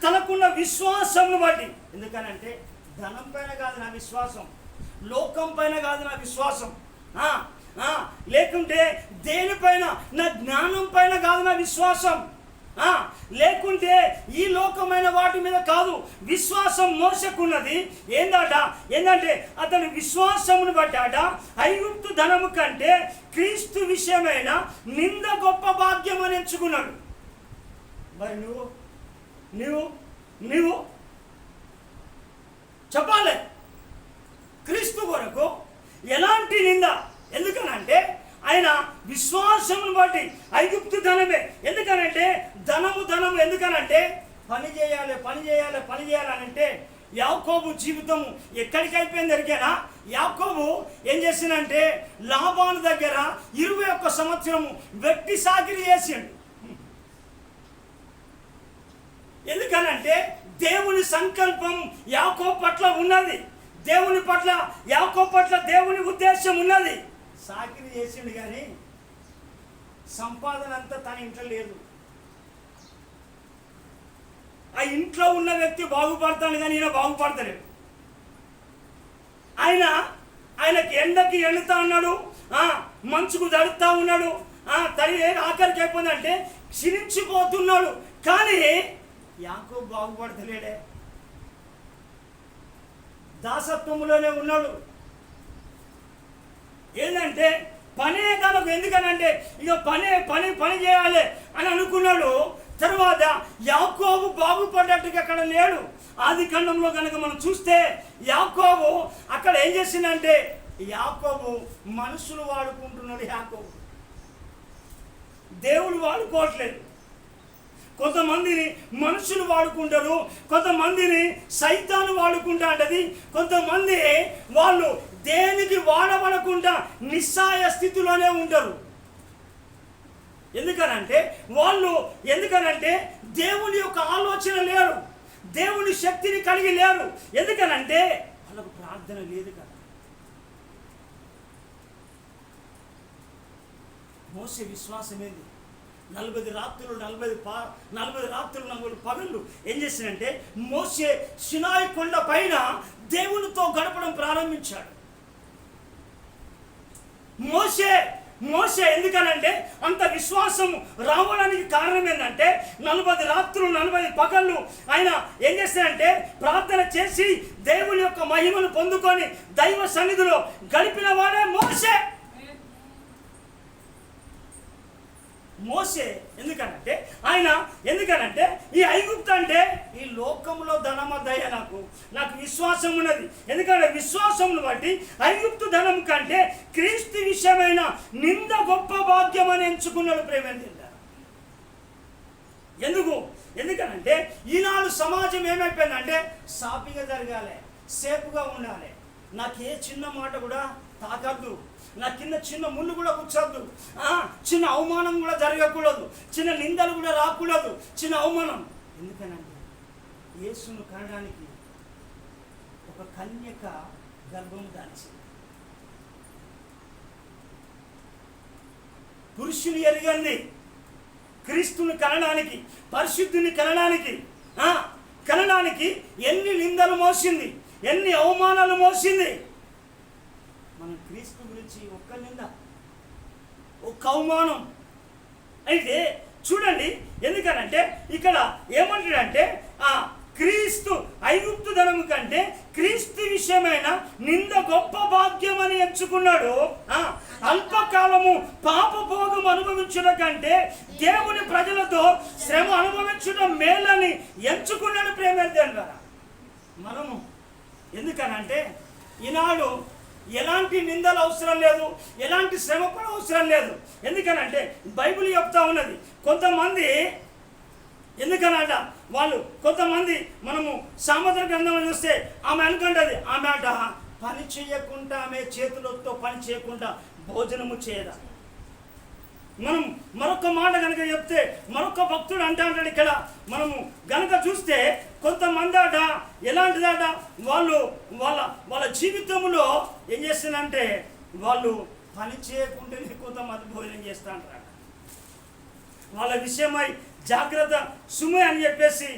తనకున్న విశ్వాసం బట్టి, ఎందుకనంటే ధనం పైన కాదు నా విశ్వాసం, లోకం పైన కాదు నా విశ్వాసం, లేకుంటే దేనిపైన నా జ్ఞానం పైన కాదు నా విశ్వాసం, లేకుంటే ఈ లోకమైన వాటి మీద కాదు విశ్వాసం. మోసకున్నది ఏంటంటే అతని విశ్వాసమును బట్టాట ఐగుప్తు ధనము కంటే క్రీస్తు విషయమైన నింద గొప్ప భాగ్యం అని ఎంచుకున్నాడు. మరి నువ్వు చెప్పాలి క్రీస్తు కొరకు ఎలాంటి నింద. ఎందుకనంటే ఆయన విశ్వాసమును బట్టి ఐగుప్తు ధనమే. ఎందుకనంటే ధనము ఎందుకనంటే పని చేయాలి అని అంటే యాకోబు జీవితం ఎక్కడికి అయిపోయింది ఎరికేనా? యాకోబు ఏం చేసిందంటే లాబాను దగ్గర 21 సంవత్సరము వెట్టి సాకిరి చేసిండు. ఎందుకనంటే దేవుని సంకల్పం యాకోబు పట్ల ఉన్నది, దేవుని పట్ల యాకోబు పట్ల దేవుని ఉద్దేశం ఉన్నది. సాకిరి చేసిండు కానీ సంపాదన అంతా తన ఇంట్లో లేదు. ఆ ఇంట్లో ఉన్న వ్యక్తి బాగుపడతాడు కానీ ఈయన బాగుపడతలేడు. ఆయనకి ఎండకి ఎండుతా ఉన్నాడు, మంచుకు దడుతా ఉన్నాడు, ఆఖరికి అయిపోయిందంటే క్షీణించిపోతున్నాడు. కానీ యాకోబు బాగుపడతలేడే, దాసత్వములోనే ఉన్నాడు. ఏంటంటే పనే కనుక, ఎందుకనంటే ఇక పని చేయాలి అని అనుకున్నాడు. తర్వాత యాకోబు బాగుపడ్డట్టుగా అక్కడ లేడు. ఆది ఖండంలో కనుక మనం చూస్తే యాకోబు అక్కడ ఏం చేసిందంటే యాకోబు మనుషులు వాడుకుంటున్నాడు. యాకోబు దేవుడు వాడుకోవట్లేదు. కొంతమందిని మనుషులు వాడుకుంటారు, కొంతమందిని సైతాను వాడుకుంటా అంటది, కొంతమంది వాళ్ళు దేనికి వాడబడకుండా నిస్సాయ స్థితిలోనే ఉంటారు. ఎందుకనంటే దేవుని యొక్క ఆలోచన లేరు, దేవుని శక్తిని కలిగి లేరు. ఎందుకనంటే వాళ్ళకు ప్రార్థన లేదు కదా. మోసే విశ్వాసం ఏంది? 40 రాత్రులు 40 పగళ్ళు ఏం చేసిందంటే మోసే సినాయి కొండ పైన దేవునితో గడపడం ప్రారంభించాడు. మోసే ఎందుకనంటే అంత విశ్వాసం రావడానికి కారణం ఏంటంటే 40 రాత్రులు 40 పగళ్ళు ఆయన ఏం చేస్తాడంటే ప్రార్థన చేసి దేవుని యొక్క మహిమను పొందుకొని దైవ సన్నిధిలో గడిపిన వాడే మోసే. ఎందుకనంటే ఈ ఐగుప్తు అంటే ఈ లోకంలో ధనమ దయ నాకు విశ్వాసం ఉన్నది. ఎందుకంటే విశ్వాసమును బట్టి ఐగుప్తు ధనం కంటే క్రీస్తు విషయమైన నింద గొప్ప భాగ్యం అని ఎంచుకున్నాడు. ప్రేమేంద్ర ఎందుకనంటే ఈనాడు సమాజం ఏమైపోయిందంటే సాపిగా జరగాలి, సేపుగా ఉండాలి, నాకు ఏ చిన్న మాట కూడా తాకద్దు, నా కింద చిన్న ముళ్ళు కూడా కూర్చోద్దు, చిన్న అవమానం కూడా జరగకూడదు, చిన్న నిందలు కూడా రాకూడదు, చిన్న అవమానం. ఎందుకనంటే యేసును కనడానికి ఒక కన్యక గర్భం దాల్చింది. పురుషుని ఎరగంది క్రీస్తుని కనడానికి, పరిశుద్ధిని కనడానికి ఎన్ని నిందలు మోసింది, ఎన్ని అవమానాలు మోసింది. మనం క్రీస్తు గురించి ఒక్క నింద, ఒక్క అవమానం అయితే చూడండి. ఎందుకనంటే ఇక్కడ ఏమంటాడంటే క్రీస్తు ఐగుప్తు ధనము కంటే క్రీస్తు విషయమైన నింద గొప్ప భాగ్యం అని ఎంచుకున్నాడు. అల్పకాలము పాపభోగం అనుభవించడం కంటే దేవుని ప్రజలతో శ్రమ అనుభవించడం మేలని ఎంచుకున్నాడు. ప్రేమేంద్ర మనము ఎందుకనంటే ఈనాడు ఎలాంటి నిందలు అవసరం లేదు, ఎలాంటి శ్రమ కూడా అవసరం లేదు. ఎందుకనంటే బైబిల్ చెప్తా ఉన్నది. కొంతమంది ఎందుకనంట కొంతమంది మనము సామెతల గ్రంథంలో చూస్తే ఆమె అనుకుంటుంది, ఆమె పని చేయకుండా, ఆమె చేతులతో పని చేయకుండా భోజనము చేయదా. మనం మరొక మాట కనుక చెప్తే మరొక భక్తుడు అంటాడు. ఇక్కడ మనము గనుక చూస్తే కొంతమంది ఎలాంటిదట వాళ్ళ జీవితంలో ఏం చేస్తారంటే వాళ్ళు పని చేయకుండానే కొంతమంది భోజనం చేస్తూ అంటారు. వాళ్ళ విషయమై జాగ్రత్త సుమే అని చెప్పేసి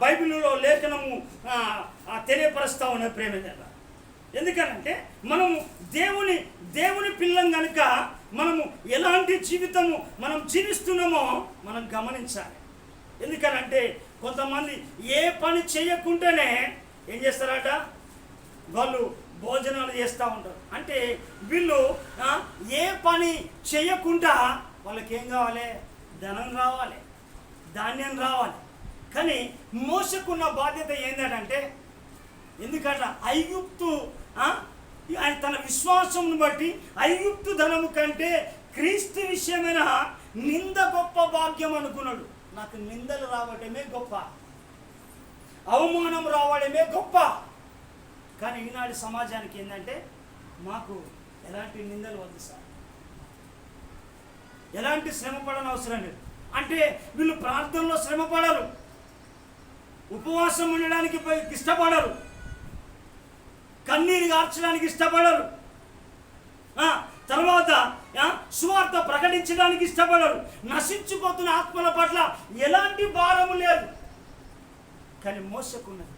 బైబిల్లో లేఖనము తెలియపరుస్తూ ఉన్న ప్రేమ. ఎందుకనంటే మనము దేవుని పిల్లం కనుక మనము ఎలాంటి జీవితము మనం జీవిస్తున్నామో మనం గమనించాలి. ఎందుకనంటే కొంతమంది ఏ పని చేయకుండానే ఏం చేస్తారట, వాళ్ళు భోజనాలు చేస్తూ ఉంటారు. అంటే వీళ్ళు ఏ పని చేయకుండా వాళ్ళకేం కావాలి, ధనం రావాలి, ధాన్యం రావాలి. కానీ మోసకున్న బాధ్యత ఏంటంటే ఎందుకంటే ఐగుప్తు ఆయన తన విశ్వాసమును బట్టి ఐగుప్తు ధనము కంటే క్రీస్తు విషయమైన నింద గొప్ప భాగ్యం అనుకున్నాడు. నాకు నిందలు రావటమే గొప్ప, అవమానం రావడమే గొప్ప. కానీ ఈనాటి సమాజానికి ఏంటంటే మాకు ఎలాంటి నిందలు వద్దు సార్, ఎలాంటి శ్రమ పడని అవసరం లేదు. అంటే వీళ్ళు ప్రార్థనలో శ్రమ పడరు, ఉపవాసం ఉండడానికి ఇష్టపడరు, కన్నీరు కార్చడానికి ఇష్టపడరు, తర్వాత సువార్త ప్రకటించడానికి ఇష్టపడరు. నశించిపోతున్న ఆత్మల పట్ల ఎలాంటి భారము లేదు. కానీ మోసకున్నది,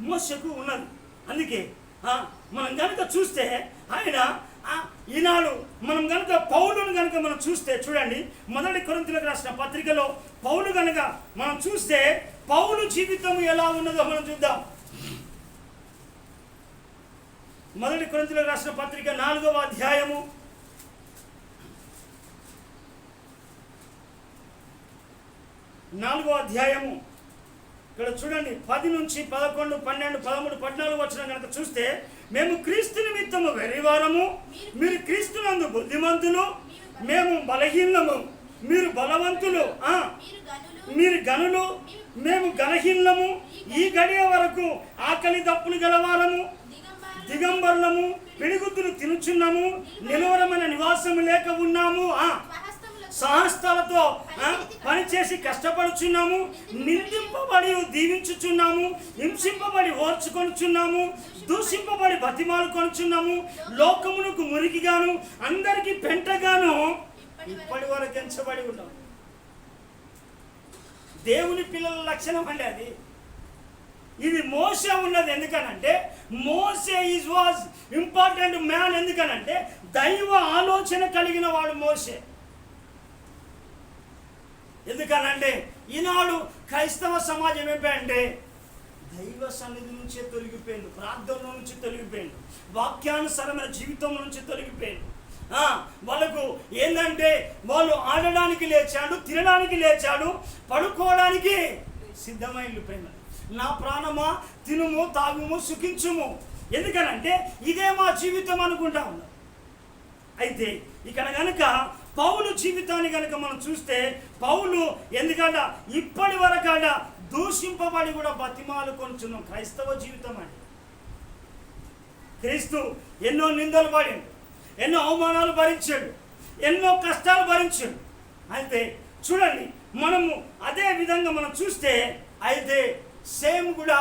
మోసకు ఉన్నది. అందుకే మనం కనుక చూస్తే ఆయన ఈనాడు మనం కనుక పౌలును కనుక మనం చూస్తే చూడండి, 1 కొరింథీయులకు రాసిన పత్రికలో పౌలు కనుక మనం చూస్తే పౌలు జీవితం ఎలా ఉన్నదో మనం చూద్దాం. 1 కొరింథీయులకు రాసిన పత్రిక 4వ అధ్యాయము 4వ అధ్యాయము ఇక్కడ చూడండి 10 నుంచి 11, 12, 13, 14 వచనం కనుక చూస్తే, మేము క్రీస్తు నిమిత్తము వెర్రివారము, మీరు క్రీస్తునందు బుద్ధిమంతులు, మేము బలహీనము, మీరు బలవంతులు, మీరు గనులు, మేము గణహీనము, ఈ గడియ వరకు ఆకలి దప్పులు గలవారము, దిగంబరులము, పిడిగుద్దులు తినుచున్నాము, నిలవరమైన నివాసము లేక ఉన్నాము, సహస్తాలతో పనిచేసి కష్టపడుచున్నాము, నిందింపబడి దీవించుచున్నాము, హింసింపబడి ఓర్చుకొనుచున్నాము, దూషింపబడి బతిమాలు కొనుచున్నాము, లోకమునకు మురికిగాను అందరికీ పెంటగాను ఇప్పటి వరకు ఎంచబడి ఉన్నాము. దేవుని పిల్లల లక్షణం అండి అది. ఇది మోసే ఉన్నది. ఎందుకనంటే మోసే వాజ్ ఇంపార్టెంట్ మ్యాన్. ఎందుకనంటే దైవ ఆలోచన కలిగిన వాడు మోసే. ఎందుకనంటే ఈనాడు క్రైస్తవ సమాజం ఏంటంటే దైవ సన్నిధి నుంచే తొలగిపోయింది, ప్రార్థన నుంచి తొలగిపోయింది, వాక్యానుసరమైన జీవితం నుంచి తొలగిపోయింది. వాళ్ళకు ఏంటంటే వాళ్ళు ఆడడానికి లేచాడు, తినడానికి లేచాడు, పడుకోవడానికి సిద్ధమైన ప్రేమ. నా ప్రాణమా తినుము, తాగుము, సుఖించుము. ఎందుకనంటే ఇదే మా జీవితం అనుకుంటా ఉన్నాం. అయితే ఇక్కడ కనుక పౌలు జీవితాన్ని కనుక మనం చూస్తే, పౌలు ఎందుకంట ఇప్పటి వరకట దూషింపబడి కూడా బతిమాలు కొంచున్నాం. క్రైస్తవ జీవితం అండి. క్రీస్తు ఎన్నో నిందలు పడిండు, ఎన్నో అవమానాలు భరించాడు, ఎన్నో కష్టాలు భరించాడు. అయితే చూడండి, మనము అదే విధంగా మనం చూస్తే అయితే సేమ్ కూడా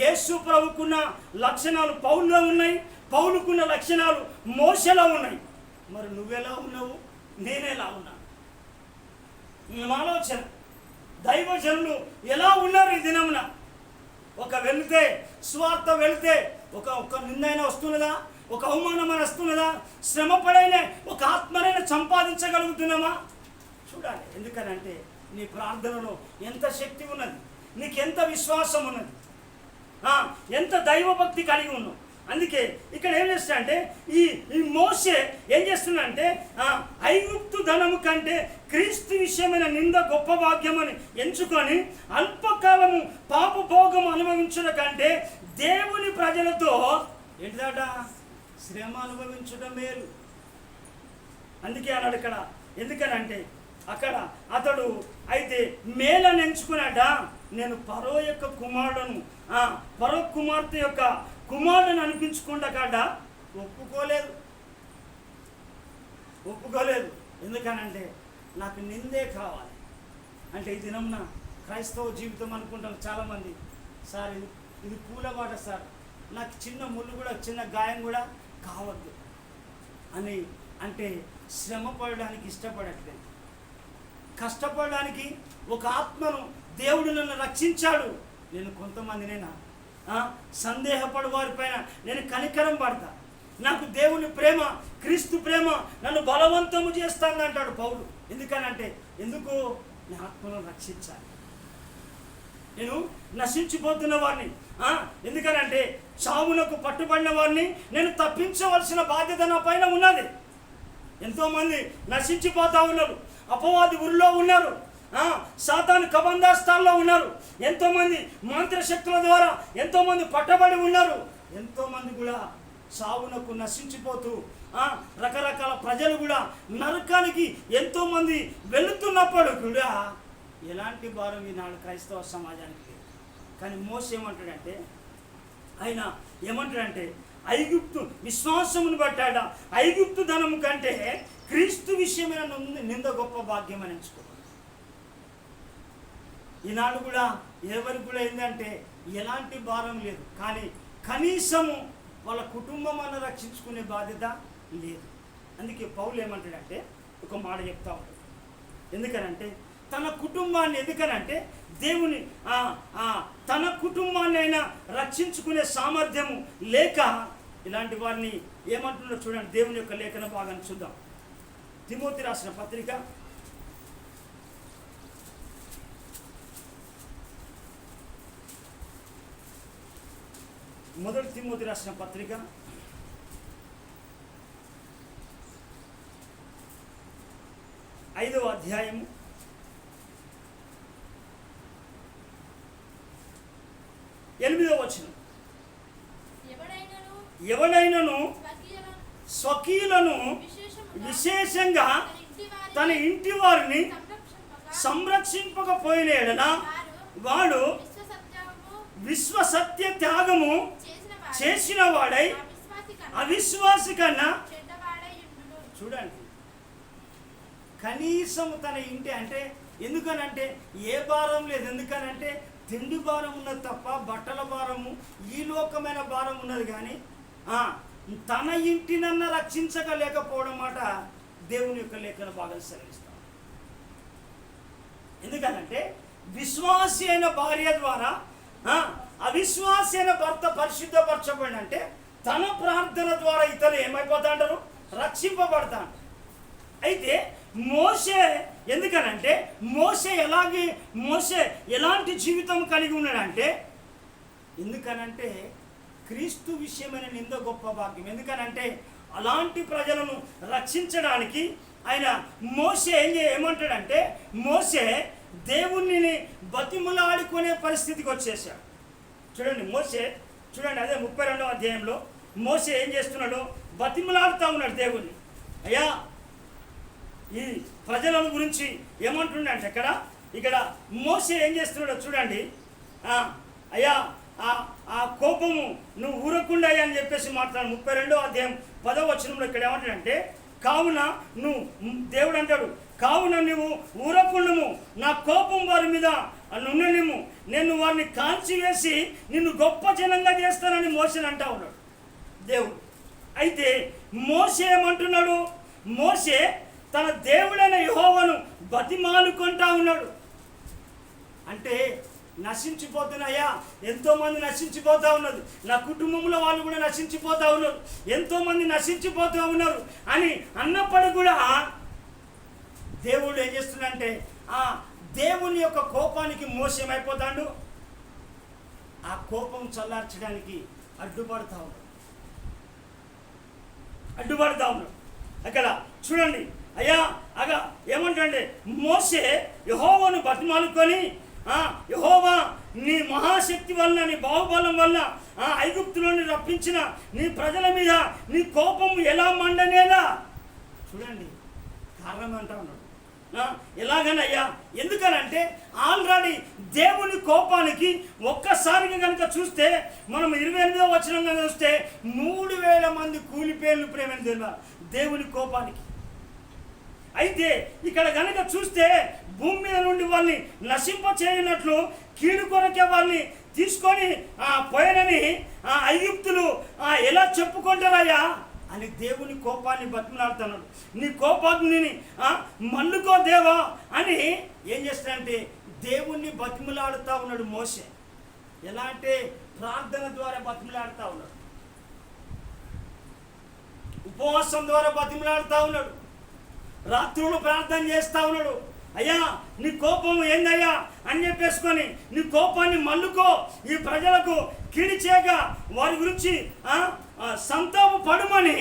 యేసు ప్రభుకున్న లక్షణాలు పౌలులో ఉన్నాయి, పౌలుకున్న లక్షణాలు మోషేలో ఉన్నాయి. మరి నువ్వెలా ఉన్నావు, నేనెలా ఉన్నాను? ఆలోచన. దైవజనులు ఎలా ఉన్నారు ఈ దినమున? ఒక వెళితే స్వార్థ వెళితే ఒక నిందైనా వస్తున్నదా, ఒక అవమానమైన వస్తున్నదా, శ్రమపడైనా ఒక ఆత్మనైనా సంపాదించగలుగుతున్నామా? చూడాలి. ఎందుకనంటే నీ ప్రార్థనలో ఎంత శక్తి ఉన్నది, నీకెంత విశ్వాసం ఉన్నది, ఎంత దైవభక్తి కలిగి ఉన్నావు. అందుకే ఇక్కడ ఏం చేస్తా అంటే ఈ మోషే ఏం చేస్తున్నాడంటే ఐగుప్తు ధనము కంటే క్రీస్తు విషయమైన నింద గొప్ప భాగ్యమని ఎంచుకొని అల్పకాలము పాప భోగం అనుభవించడం కంటే దేవుని ప్రజలతో ఏంటిదట శ్రమ అనుభవించడం మేలు. అందుకే అన్నాడు ఇక్కడ. ఎందుకనంటే అక్కడ అతడు అయితే మేలను ఎంచుకున్నాడ. నేను పరో యొక్క కుమారుడును, పరో కుమార్తె యొక్క కుమారుడుని అనిపించుకుంటా కాడ ఒప్పుకోలేదు. ఎందుకనంటే నాకు నిందే కావాలి. అంటే ఈ దినంన క్రైస్తవ జీవితం అనుకుంటాం చాలామంది, సార్ ఇది పూలబాట సార్, నాకు చిన్న ముళ్ళు కూడా, చిన్న గాయం కూడా కావద్దు అని అంటే శ్రమ పడడానికి ఇష్టపడట్లేదు. కష్టపడడానికి ఒక ఆత్మను దేవుడు నన్ను రక్షించాడు. నేను కొంతమందినైనా సందేహపడు వారిపైన నేను కనికరం పడతా. నాకు దేవుని ప్రేమ, క్రీస్తు ప్రేమ నన్ను బలవంతము చేస్తాను అంటాడు పౌలు. ఎందుకనంటే ఎందుకు నా ఆత్మను రక్షించాలి, నేను నశించిపోతున్న వారిని, ఎందుకనంటే చావునకు పట్టుబడిన వారిని నేను తప్పించవలసిన బాధ్యత నా పైన ఉన్నది. ఎంతోమంది నశించిపోతూ ఉన్నారు, అపవాది ఊరిలో ఉన్నారు, సాతాను కబంధాస్తాల్లో ఉన్నారు, ఎంతోమంది మంత్రశక్తుల ద్వారా ఎంతోమంది పట్టబడి ఉన్నారు, ఎంతోమంది కూడా సావునకు నశించిపోతూ రకరకాల ప్రజలు కూడా నరకానికి ఎంతోమంది వెళుతున్నప్పుడు కూడా ఎలాంటి భారం ఈనాడు క్రైస్తవ సమాజానికి లేదు. కానీ మోసే ఏమంటాడంటే, ఆయన ఏమంటాడంటే ఐగుప్తు విశ్వాసమును బట్టాడ ఐగుప్తు ధనము కంటే క్రీస్తు విషయమైన నింద గొప్ప భాగ్యం అని ఎంచుకోవాలి. ఈనాడు కూడా ఎవరికి కూడా ఏంటంటే ఎలాంటి భారం లేదు, కానీ కనీసము వాళ్ళ కుటుంబం రక్షించుకునే బాధ్యత లేదు. అందుకే పౌలు ఏమంటాడంటే ఒక మాట చెప్తా ఉంటాడు. ఎందుకనంటే తన కుటుంబాన్ని, ఎందుకనంటే దేవుని తన కుటుంబాన్ని అయినా రక్షించుకునే సామర్థ్యము లేక ఇలాంటి వారిని ఏమంటున్నారో చూడండి. దేవుని యొక్క లేఖన భాగాన్ని చూద్దాం. తిమోతి రాసిన పత్రిక 1 తిమోతి రాసిన పత్రిక 5వ అధ్యాయము 8వ వచనం. ఎవడైనను స్వకీయులను విశేషంగా తన ఇంటి వారిని సంరక్షింపకపోయిన ఎడల వాడు విశ్వసత్య త్యాగము చేసిన వాడై అవిశ్వాసి కన్నా, చూడండి, కనీసం తన ఇంటి అంటే ఎందుకనంటే ఏ భారం లేదు. ఎందుకనంటే తిండి భారం ఉన్నది తప్ప బట్టల భారము ఈ లోకమైన భారం ఉన్నది. కానీ తన ఇంటినన్న రక్షించగలేకపోవడం మాట దేవుని యొక్క లేఖన బాగా సెలవిస్తాం. ఎందుకనంటే విశ్వాసి అయిన భార్య ద్వారా అవిశ్వాసి అయిన భర్త పరిశుద్ధపరచబడి అంటే తన ప్రార్థన ద్వారా ఇతరులు ఏమైపోతాంటారు, రక్షింపబడతాడు. అయితే మోషే ఎందుకనంటే మోషే ఎలాంటి జీవితం కలిగి ఉన్నాడంటే, ఎందుకనంటే క్రీస్తు విషయమైన నింద గొప్ప భాగ్యం. ఎందుకనంటే అలాంటి ప్రజలను రక్షించడానికి ఆయన మోషే ఏమంటాడంటే మోషే దేవుణ్ణి బతిములాడుకునే పరిస్థితికి వచ్చేసాడు. చూడండి మోషే, చూడండి అదే 32వ అధ్యాయంలో మోషే ఏం చేస్తున్నాడు, బతిములాడుతూ ఉన్నాడు దేవుణ్ణి. అయ్యా ఈ ప్రజల గురించి ఏమంటుండే ఇక్కడ మోషే ఏం చేస్తున్నాడో చూడండి. అయ్యా ఆ కోపము నువ్వు ఊరకుండా అని చెప్పేసి మాట్లాడు. 32వ అధ్యాయం 10వ వచనంలో ఇక్కడ ఏమంటాడంటే, కావున నువ్వు దేవుడు అంటాడు, కావున నువ్వు ఊరకుండము, నా కోపం వారి మీద నుండనిమ్ము, నేను వారిని కాల్చివేసి నిన్ను గొప్ప జనంగా చేస్తానని మోషేని అంటా ఉన్నాడు దేవుడు. అయితే మోషే ఏమంటున్నాడు, మోషే తన దేవుడైన యెహోవాను బతిమాలుకుంటా ఉన్నాడు. అంటే నశించిపోతున్నాయా, ఎంతోమంది నశించిపోతూ ఉన్నది, నా కుటుంబంలో వాళ్ళు కూడా నశించిపోతూ ఉన్నారు, ఎంతోమంది నశించిపోతూ ఉన్నారు అని అన్నప్పటికీ కూడా దేవుడు ఏం చేస్తున్నాడంటే ఆ దేవుని యొక్క కోపానికి మోస ఏమైపోతాడు, ఆ కోపం చల్లార్చడానికి అడ్డుపడతా ఉన్నాడు. అక్కడ చూడండి, అయ్యా ఏమంటే మోసే యెహోవాను బతిమాలుకొని, యెహోవా నీ మహాశక్తి వలన, నీ బాహుబలం వలన ఐగుప్తులోని రప్పించిన నీ ప్రజల మీద నీ కోపం ఎలా మండనేలా. చూడండి కారణం అంటా ఉన్నాడు. ఎలాగనయ్యా, ఎందుకనంటే ఆల్రెడీ దేవుని కోపానికి ఒక్కసారిగా కనుక చూస్తే, మనం 28వ వచనంగా చూస్తే 3000 మంది కూలిపేర్లు ప్రేమ దేవుని కోపానికి. అయితే ఇక్కడ కనుక చూస్తే భూమి మీద నుండి వాళ్ళని నశింప చేయనట్లు కీడు కొరకే వాళ్ళని తీసుకొని పోయినని ఐగుప్తులు ఎలా చెప్పుకుంటారయ్యా అని దేవుని కోపాన్ని బతిమలాడుతున్నాడు. నీ కోపాగ్నిని మల్లుకో దేవా అని ఏం చేస్తాడంటే దేవుణ్ణి బతిమలాడుతూ ఉన్నాడు మోషే. ఎలా అంటే ప్రార్థన ద్వారా బతిమలాడుతూ ఉన్నాడు, ఉపవాసం ద్వారా బతిమలాడుతూ ఉన్నాడు, రాత్రులు ప్రార్థన చేస్తూ ఉన్నాడు. అయ్యా నీ కోపం ఏందయ్యా అని చెప్పేసుకొని నీ కోపాన్ని మల్లుకో, ఈ ప్రజలకు కీడి చేయక వారి గురించి సంతాప పడుమని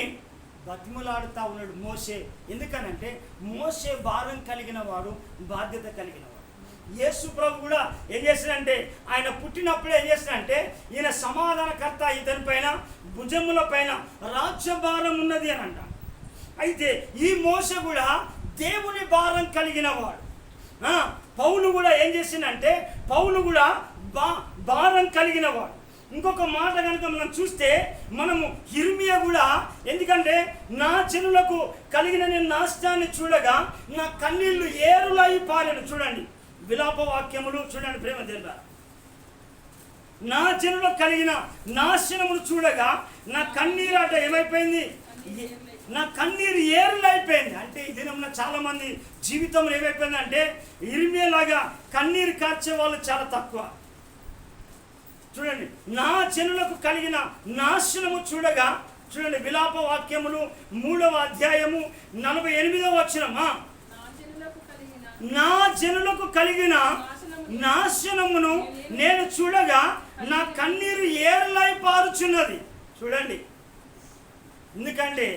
బతిమలాడుతూ ఉన్నాడు మోషే. ఎందుకనంటే మోషే భారం కలిగిన వాడు, బాధ్యత కలిగిన వాడు. యేసు ప్రభు కూడా ఏం చేస్తాడంటే ఆయన పుట్టినప్పుడే ఏం చేస్తాడంటే ఈయన సమాధానకర్త, ఇతని పైన భుజముల పైన రాజ్యభారం ఉన్నది అని అంట. అయితే ఈ మోషే కూడా దేవుని భారం కలిగిన వాడు, పౌలు కూడా ఏం చేసిందంటే పౌలు కూడా భారం కలిగిన వాడు. ఇంకొక మాట కనుక మనం చూస్తే మనము యిర్మీయా కూడా, ఎందుకంటే నా జనులకు కలిగిన నేను నాశనాన్ని చూడగా నా కన్నీళ్లు ఏరులై పారెను. చూడండి విలాప వాక్యములు చూడండి ప్రేమ దేవుడా. నా జనులకు కలిగిన నాశనమును చూడగా నా కన్నీరాట ఏమైపోయింది, నా కన్నీరు ఏరులైపోయింది. అంటే ఈ దినం చాలా మంది జీవితంలో ఏమైపోయిందంటే యిర్మీయా లాగా కన్నీరు కార్చే వాళ్ళు చాలా తక్కువ. చూడండి నా జనులకు కలిగిన నాశనము చూడగా, చూడండి విలాప వాక్యములు 3వ అధ్యాయము 48వ వచనమా, నా జనులకు కలిగిన నాశనమును నేను చూడగా నా కన్నీరు ఏర్లై పారుచున్నది. చూడండి ఎందుకంటే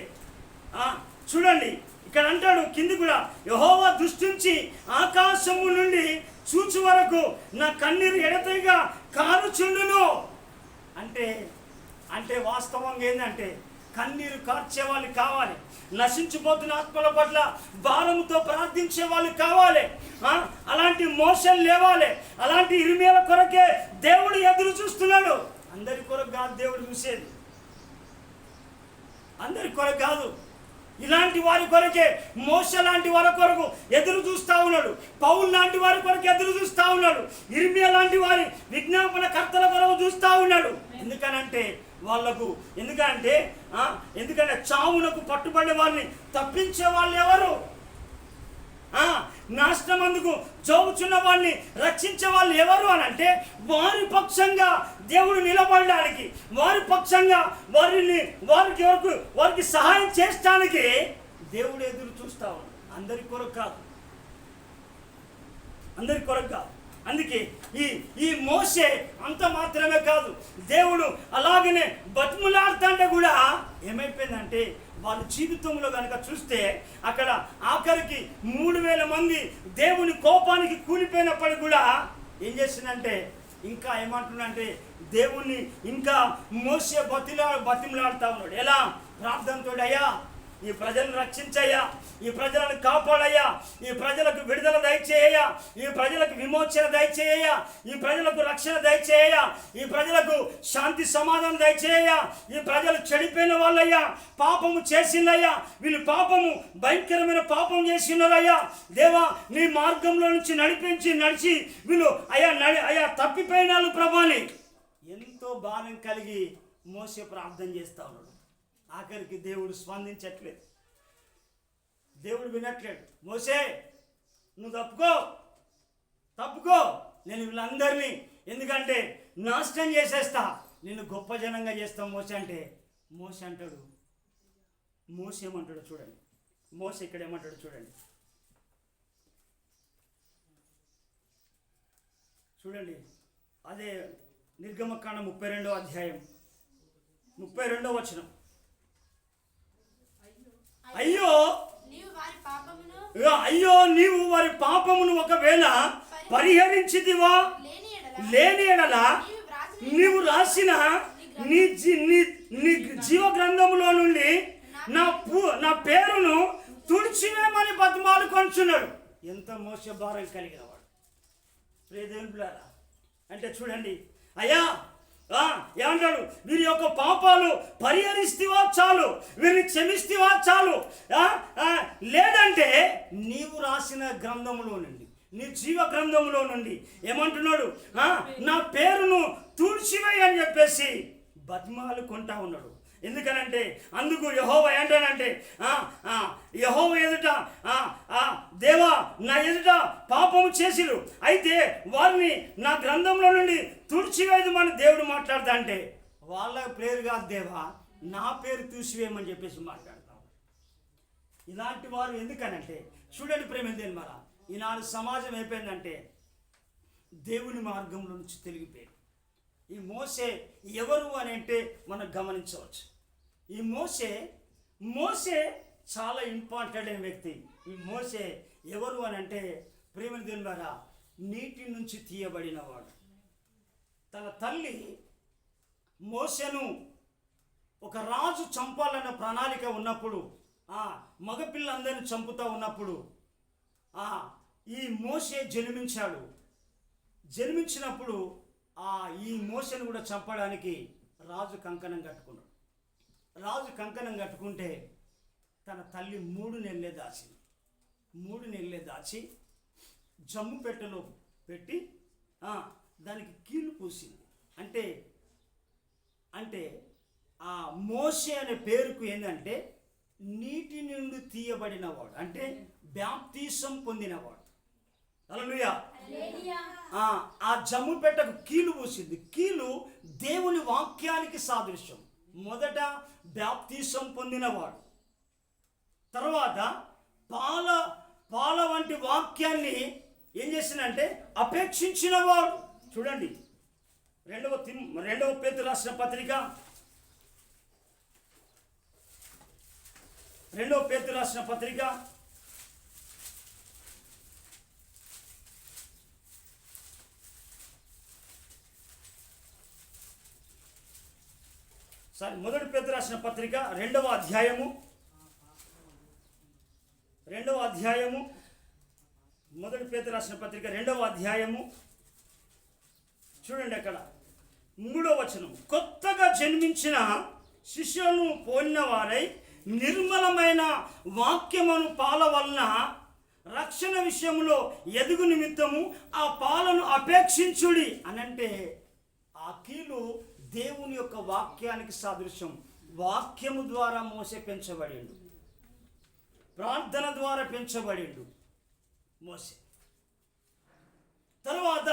చూడండి ఇక్కడ అంటాడు కింది కూడా, యెహోవా దృష్టించి ఆకాశము నుండి చూచు వరకు నా కన్నీరు ఎడతెగ కారుచుండును. అంటే అంటే వాస్తవంగా ఏంటంటే కన్నీరు కార్చే వాళ్ళు కావాలి, నశించిపోతున్న ఆత్మల పట్ల భారముతో ప్రార్థించే వాళ్ళు కావాలి, అలాంటి మోషన్ లేవాలి. అలాంటి యిర్మీయా కొరకే దేవుడు ఎదురు చూస్తున్నాడు. అందరి కొరకు కాదు దేవుడు చూసేది, అందరి కొరకు కాదు. ఇలాంటి వారి కొరకే మోషే లాంటి వారి కొరకు ఎదురు చూస్తూ ఉన్నాడు, పౌలు లాంటి వారి కొరకు ఎదురు చూస్తూ ఉన్నాడు, యిర్మీయా లాంటి వారి విజ్ఞాపన కర్తల కొరకు చూస్తూ ఉన్నాడు. ఎందుకనంటే వాళ్ళకు ఎందుకంటే చావునకు పట్టుబడే వారిని తప్పించే వాళ్ళు ఎవరు, నాశనమందుకు జోగుచున్న వారిని రక్షించే వాళ్ళు ఎవరు అని అంటే వారి పక్షంగా దేవుడు నిలబడడానికి, వారి పక్షంగా వారికి సహాయం చేయడానికి దేవుడు ఎదురు చూస్తా ఉన్నాడు. అందరి కొరకు కాదు, అందరి కొరకు కాదు. అందుకే ఈ మోషే అంత మాత్రమే కాదు, దేవుడు అలాగనే బతిములాడుతుంటే కూడా ఏమైపోయిందంటే వాళ్ళ జీవితంలో కనుక చూస్తే అక్కడ ఆఖరికి 3000 మంది దేవుని కోపానికి కూలిపోయినప్పటికీ కూడా ఏం చేసిందంటే ఇంకా ఏమంటున్నంటే దేవుణ్ణి ఇంకా మోసే బతిమలాడుతూ ఉన్నాడు. ఎలా? ప్రార్థనతో, అయ్యా ఈ ప్రజలను రక్షించయ్యా, ఈ ప్రజలను కాపాడయ్యా, ఈ ప్రజలకు విడుదల దయచేయ్యా, ఈ ప్రజలకు విమోచన దయచేయ్యా, ఈ ప్రజలకు రక్షణ దయచేయ్యా, ఈ ప్రజలకు శాంతి సమాధానం దయచేయ్యా, ఈ ప్రజలు చెడిపోయిన వాళ్ళయ్యా, పాపము చేసిందయ్యా, వీళ్ళు పాపము భయంకరమైన పాపం చేసినారయ్యా, దేవా నీ మార్గంలో నుంచి నడిచి వీళ్ళు అయ్యా తప్పిపోయినారు ప్రభాని ఎంతో భారం కలిగి మోసే ప్రార్థన చేస్తా ఉన్నాడు. ఆఖరికి దేవుడు స్పందించట్లేదు, దేవుడు వినట్లేడు. మోసే నువ్వు తప్పుకో, నేను వీళ్ళందరినీ ఎందుకంటే నాశనం చేసేస్తా, నిన్ను గొప్ప జనంగా చేస్తాం మోసే అంటే, మోసే అంటాడు, మోసే ఏమంటాడు చూడండి, మోసే ఇక్కడ ఏమంటాడు చూడండి, చూడండి అదే నిర్గమకాండం 32వ అధ్యాయం 32వ వచనం. అయ్యో నీవు వారి పాపమును ఒకవేళ పరిహరించితివా, లేని ఎడల నీవు రాసిన నీ జీవ గ్రంథములో నుండి నా పేరును తుడిచివేమని బతిమాలు కొంచున్నాడు. ఎంత మోస భారం కలిగిన వాడు ప్రియదేవులారా. అంటే చూడండి, అయ్యా ఏమంటాడు, వీరి యొక్క పాపాలు పరిహరిస్తేవా చాలు, వీరిని క్షమిస్తేవా చాలు, లేదంటే నీవు రాసిన గ్రంథములో నుండి, నీ జీవ గ్రంథములో నుండి ఏమంటున్నాడు, నా పేరును తుడిచివేయి అని చెప్పేసి బతిమాలు కొంటా ఉన్నాడు. ఎందుకనంటే అందుకు యెహోవా ఏంటనంటే యెహోవా ఎదుట దేవా నా ఎదుట పాపము చేసిరు, అయితే వారిని నా గ్రంథంలో నుండి తుడిచివేయమని దేవుడు మాట్లాడతా అంటే వాళ్ళ పేరు కాదు దేవా, నా పేరు తీసివేయమని చెప్పేసి మాట్లాడతాం. ఇలాంటి వారు ఎందుకనంటే చూడండి ప్రేమ మరా, ఈనాడు సమాజం అయిపోయిందంటే దేవుని మార్గంలో నుంచి తెలిగిపోయింది. ఈ మోసే ఎవరు అని అంటే మనం గమనించవచ్చు. ఈ మోసే చాలా ఇంపార్టెంట్ అయిన వ్యక్తి. ఈ మోసే ఎవరు అని అంటే ప్రేమ ద్వారా నీటి నుంచి తీయబడినవాడు. తన తల్లి మోసెను ఒక రాజు చంపాలన్న ప్రణాళిక ఉన్నప్పుడు, మగపిల్లందరిని చంపుతూ ఉన్నప్పుడు ఈ మోషే జన్మించాడు. జన్మించినప్పుడు ఈ మోషేను కూడా చంపడానికి రాజు కంకణం కట్టుకున్నాడు. రాజు కంకణం కట్టుకుంటే తన తల్లి 3 నెలలే దాచింది. 3 నెలలే దాచి జమ్ము పెట్టెలో పెట్టి దానికి కీలు పూసింది. అంటే ఆ మోషే అనే పేరుకు ఏంటంటే నీటి నుండి తీయబడినవాడు, అంటే బాప్తీసం పొందినవాడు. హల్లెలూయా. ఆ జమ్ము పెట్టకు కీలు పూసింది. కీలు దేవుని వాక్యానికి సాదృశ్యం. మొదట బాప్తీసం పొందినవాడు, తర్వాత పాల వంటి వాక్యాన్ని ఏం చేసిందంటే అపేక్షించినవాడు. చూడండి, రెండవ పేతురు రాసిన పత్రిక 2వ పేతురు రాసిన పత్రిక 1 పేతురు రాసిన పత్రిక 2వ అధ్యాయము 1 పేతురు రాసిన పత్రిక 2వ అధ్యాయము చూడండి, అక్కడ 3వ వచనం. కొత్తగా జన్మించిన శిశువును పోలిన వారై నిర్మలమైన వాక్యమును పాల వలన రక్షణ విషయంలో ఎదుగు నిమిత్తము ఆ పాలను అపేక్షించుడి అనంటే ఆ కీలు దేవుని యొక్క వాక్యానికి సాదృశ్యం. వాక్యము ద్వారా మోసే పెంచబడిండు, ప్రార్థన ద్వారా పెంచబడిండు మోసే. తర్వాత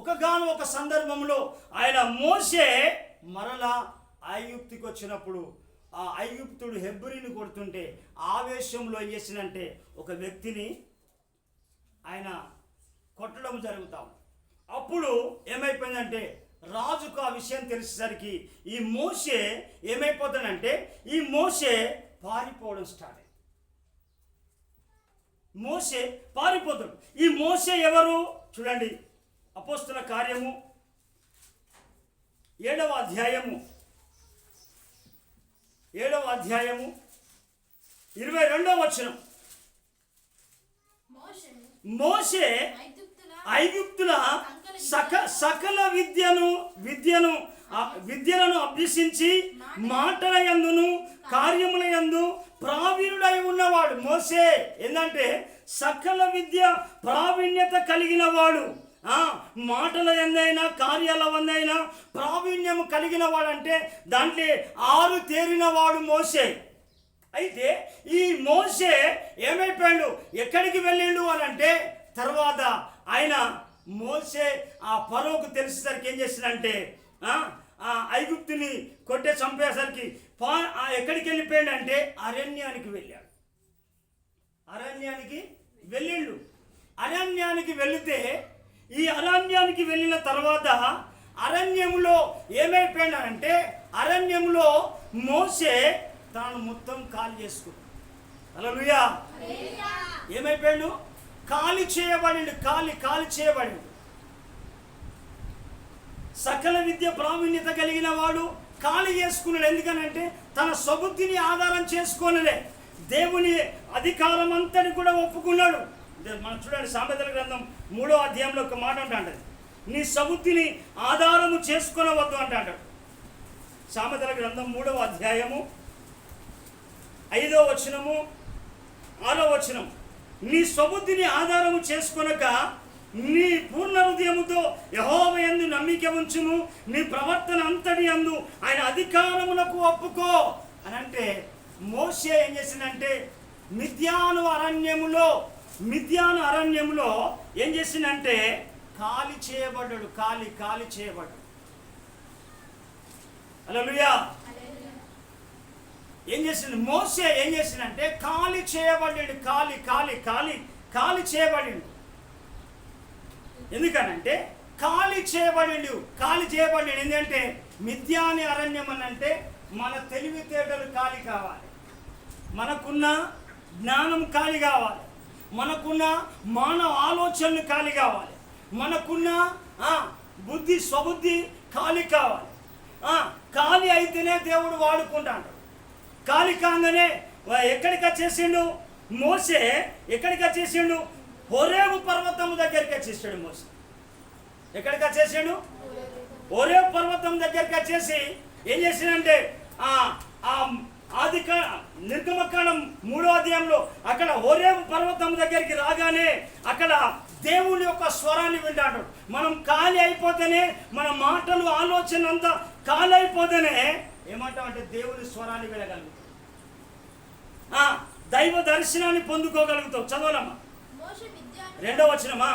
ఒక సందర్భంలో ఆయన మోసే మరలా ఐగుప్తుకి వచ్చినప్పుడు ఆ ఐగుప్తుడు హెబ్రీని కొడుతుంటే ఆవేశంలో ఏం చేసినంటే ఒక వ్యక్తిని ఆయన కొట్టడం జరుగుతాం. అప్పుడు ఏమైపోయిందంటే రాజుకు ఆ విషయం తెలిసేసరికి ఈ మోసే ఏమైపోతాడంటే ఈ మోసే పారిపోవడం స్టార్ట్ అయింది. మోసే పారిపోతాడు. ఈ మోసే ఎవరు చూడండి, అపోస్తుల కార్యము 7వ అధ్యాయము 22వ వచనం. మోసే ఐగుప్తుల సకల విద్యలను అభ్యసించి మాటల యందును కార్యముల యందు ప్రావీణుడై ఉన్నవాడు. మోసే ఏంటంటే సకల విద్య ప్రావీణ్యత కలిగిన వాడు. మాటల ఎందైనా కార్యాల వందైనా ప్రావీణ్యం కలిగిన వాడంటే దాంట్లో 6 తేరిన వాడు మోసే. అయితే ఈ మోసే ఏమైపోయాడు, ఎక్కడికి వెళ్ళిండు అని అంటే తర్వాత ఆయన మోసే ఆ ఫరోకు తెలిసేసరికి ఏం చేసిందంటే ఆ ఐగుప్తుని కొట్టే చంపేసరికి ఎక్కడికి వెళ్ళిపోయాడు అంటే అరణ్యానికి వెళ్ళాడు. అరణ్యానికి వెళితే ఈ అరణ్యానికి వెళ్ళిన తర్వాత అరణ్యంలో ఏమైపోయాడంటే అరణ్యంలో మోసే తాను మొత్తం కాల్ చేసుకున్నాడు. హల్లెలూయా. ఏమైపోయాడు, కాలి చేయబడిండు. కాలి చేయబడిండు. సకల విద్య ప్రావీణ్యత కలిగిన వాడు కాలి చేసుకున్నాడు. ఎందుకనంటే తన సబుద్ధిని ఆధారం చేసుకోనలే, దేవుని అధికారం అంతని కూడా ఒప్పుకున్నాడు. మనం చూడండి, సామెతల గ్రంథం 3వ అధ్యాయంలో ఒక మాట అంటాడు, నీ సబుద్ధిని ఆధారము చేసుకొనవద్దు అంటాడు. సామెతల గ్రంథం 3వ అధ్యాయము 5వ వచనము 6వ వచనం. నీ సబుద్ధిని ఆధారము చేసుకొనక నీ పూర్ణ హృదయముతో యెహోవా యందు నమ్మిక ఉంచుము, నీ ప్రవర్తన అంతటి యందు ఆయన అధికారములకు ఒప్పుకో అని అంటే మోసే ఏం చేసిందంటే మిద్యాను అరణ్యములో ఏం చేసిందంటే కాలి చేయబడ్డాడు. కాలి చేయబడ్డాడు. హల్లెలూయా. ఏం చేసింది మోసే, ఏం చేసిందంటే కాలి చేయబడ్డాడు. కాలి చేయబడిండు. ఎందుకనంటే కాలి చేయబడిండు ఏంటంటే మిద్యాని అరణ్యం అని అంటే మన తెలివితేటలు ఖాళీ కావాలి, మనకున్న జ్ఞానం ఖాళీ కావాలి, మనకున్న మానవ ఆలోచనలు ఖాళీ కావాలి, మనకున్న స్వబుద్ధి ఖాళీ కావాలి. ఖాళీ అయితేనే దేవుడు వాడుకుంటాడు. ఖాళీ కాగానే ఎక్కడికి వచ్చేసిండు మోసే, ఎక్కడికి వచ్చేసిండు హోరేబు పర్వతం దగ్గరికి వచ్చేసాడు మోసే. ఎక్కడికి వచ్చేసాడు? హోరేబు పర్వతం దగ్గరికి వచ్చేసి ఏం చేసిందంటే నిర్గమకాండం 3వ అధ్యాయంలో అక్కడ హోరేబు పర్వతం దగ్గరికి రాగానే అక్కడ దేవుని యొక్క స్వరాన్ని వింటాడు. మనం ఖాళీ అయిపోతేనే, మన మాటలు ఆలోచన అంతా ఖాళీ అయిపోతేనే ఏమంటామంటే దేవుని స్వరాన్ని వినగలుగుతాం, దైవ దర్శనాన్ని పొందుకోగలుగుతాం. చదవాలమ్మా 2వ వచనమా.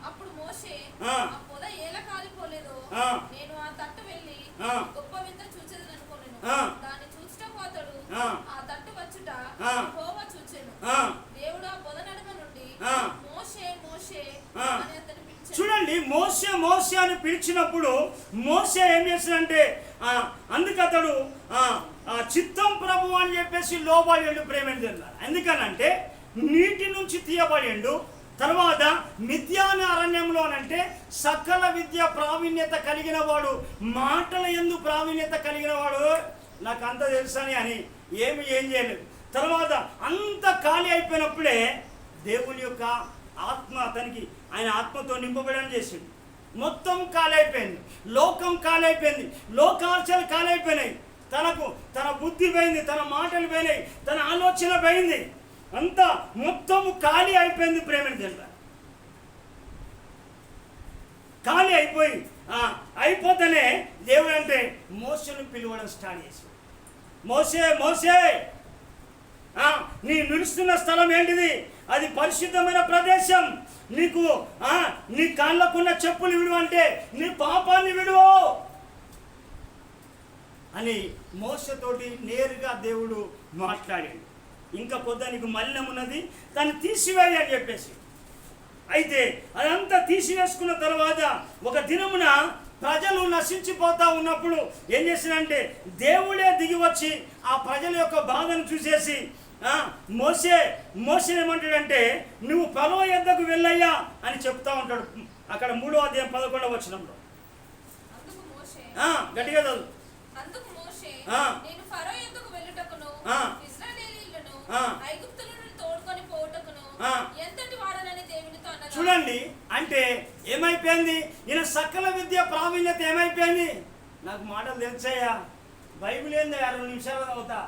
అప్పుడు మోషే పొద ఏల కాలిపోలేదు, నేను ఆ తట్టు వెళ్ళి గొప్ప వింత చూచేదని అనుకోలేను. దాన్ని చూచుటకు అతడు ఆ తట్టు వచ్చుట యెహోవా చూచెను. దేవుడు ఆ పొద నడుమ నుండి మోషే మోషే అని అతన్ని పిలిచాడు. చూడండి, మోషే మోషే అని పిలిచినప్పుడు మోషే ఏం చేశాడంటే అందుకు అతడు చిత్తం ప్రభు అని చెప్పేసి లోబడిండు, ప్రేమేంటి అన్నారు. ఎందుకనంటే నీటి నుంచి తీయబడిండు. తర్వాత మిథ్యాన అరణ్యంలోనంటే సకల విద్య ప్రావీణ్యత కలిగిన వాడు, మాటల యందు ప్రావీణ్యత కలిగిన వాడు, నాకు అంత తెలుసని అని ఏం చేయలేదు. తర్వాత అంత ఖాళీ అయిపోయినప్పుడే దేవుని యొక్క ఆత్మ అతనికి, ఆయన ఆత్మతో నింపబడని చేసిండు. మొత్తం ఖాళీ అయిపోయింది, లోకం ఖాళీ అయిపోయింది, లోకార్చలు ఖాళీ అయిపోయినాయి. తన బుద్ధి పోయింది, తన మాటలు పోయినాయి, తన ఆలోచన పోయింది, అంతా మొత్తము ఖాళీ అయిపోయింది. ప్రేమని తెలుసా, ఖాళీ అయిపోతేనే దేవుడు అంటే మోషేను పిలవడం స్టార్ట్ చేశాడు. మోషే మోషే, నీ నిలుస్తున్న స్థలం ఏంటిది? అది పరిశుద్ధమైన ప్రదేశం. నీ కాళ్ళకున్న చెప్పులు విడువ అంటే నీ పాపాన్ని విడువు అని మోషతోటి నేరుగా దేవుడు మాట్లాడాడు. ఇంకా కొద్దిగా నీకు మలినం ఉన్నది, దాన్ని తీసివేయి అని చెప్పేసి. అయితే అదంతా తీసివేసుకున్న తర్వాత ఒక దినమున ప్రజలు నశించిపోతా ఉన్నప్పుడు ఏం చేసినంటే దేవుడే దిగి వచ్చి ఆ ప్రజల యొక్క బాధను చూసేసి మోషే ఏమంటాడంటే నువ్వు ఫరో యొద్దకు వెళ్ళయ్యా అని చెప్తా ఉంటాడు. అక్కడ 3వ అధ్యాయం 11వ వచనంలో గట్టిగా చదువు. చూడండి, అంటే ఏమైపోయింది? ఈయన సకల విద్య ప్రావీణ్యత ఏమైపోయింది? నాకు మాటలు తెలిసాయా, బైబిల్ ఏంది 2 నిమిషాలు అవుతా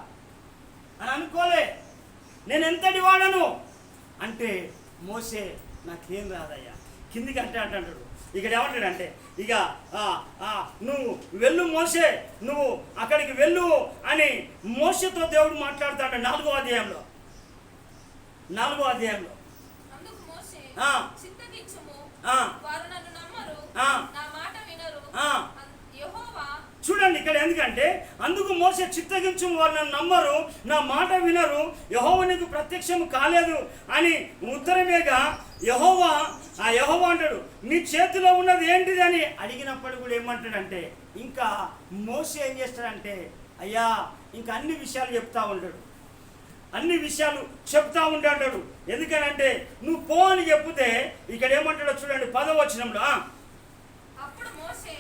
అని అనుకోలే, నేను ఎంతటి వాడను అంటే మోసే నాకేం రాదయ్యా కిందికి అంటే అంటాడు. ఇక్కడ ఏమంటాడంటే ఇక నువ్వు వెళ్ళు మోసే, నువ్వు అక్కడికి వెళ్ళు అని మోసతో దేవుడు మాట్లాడుతాడు. 4వ అధ్యాయంలో చూడండి ఇక్కడ ఎందుకంటే అందుకు మోసే చిత్తగించు, వారు నన్ను నమ్మరు, నా మాట వినరు, యెహోవా నీకు ప్రత్యక్షము కాలేదు అని ఉత్తరమేగా యెహోవా అంటాడు నీ చేతిలో ఉన్నది ఏంటిది అని అడిగినప్పుడు కూడా ఏమంటాడంటే ఇంకా మోసే ఏం చేస్తాడంటే అయ్యా ఇంకా అన్ని విషయాలు చెప్తా ఉంటాడు, అన్ని విషయాలు చెప్తా ఉంటాడు. ఎందుకనంటే నువ్వు పో అని చెప్తే ఇక్కడ ఏమంటాడో చూడండి 10వ వచనంలో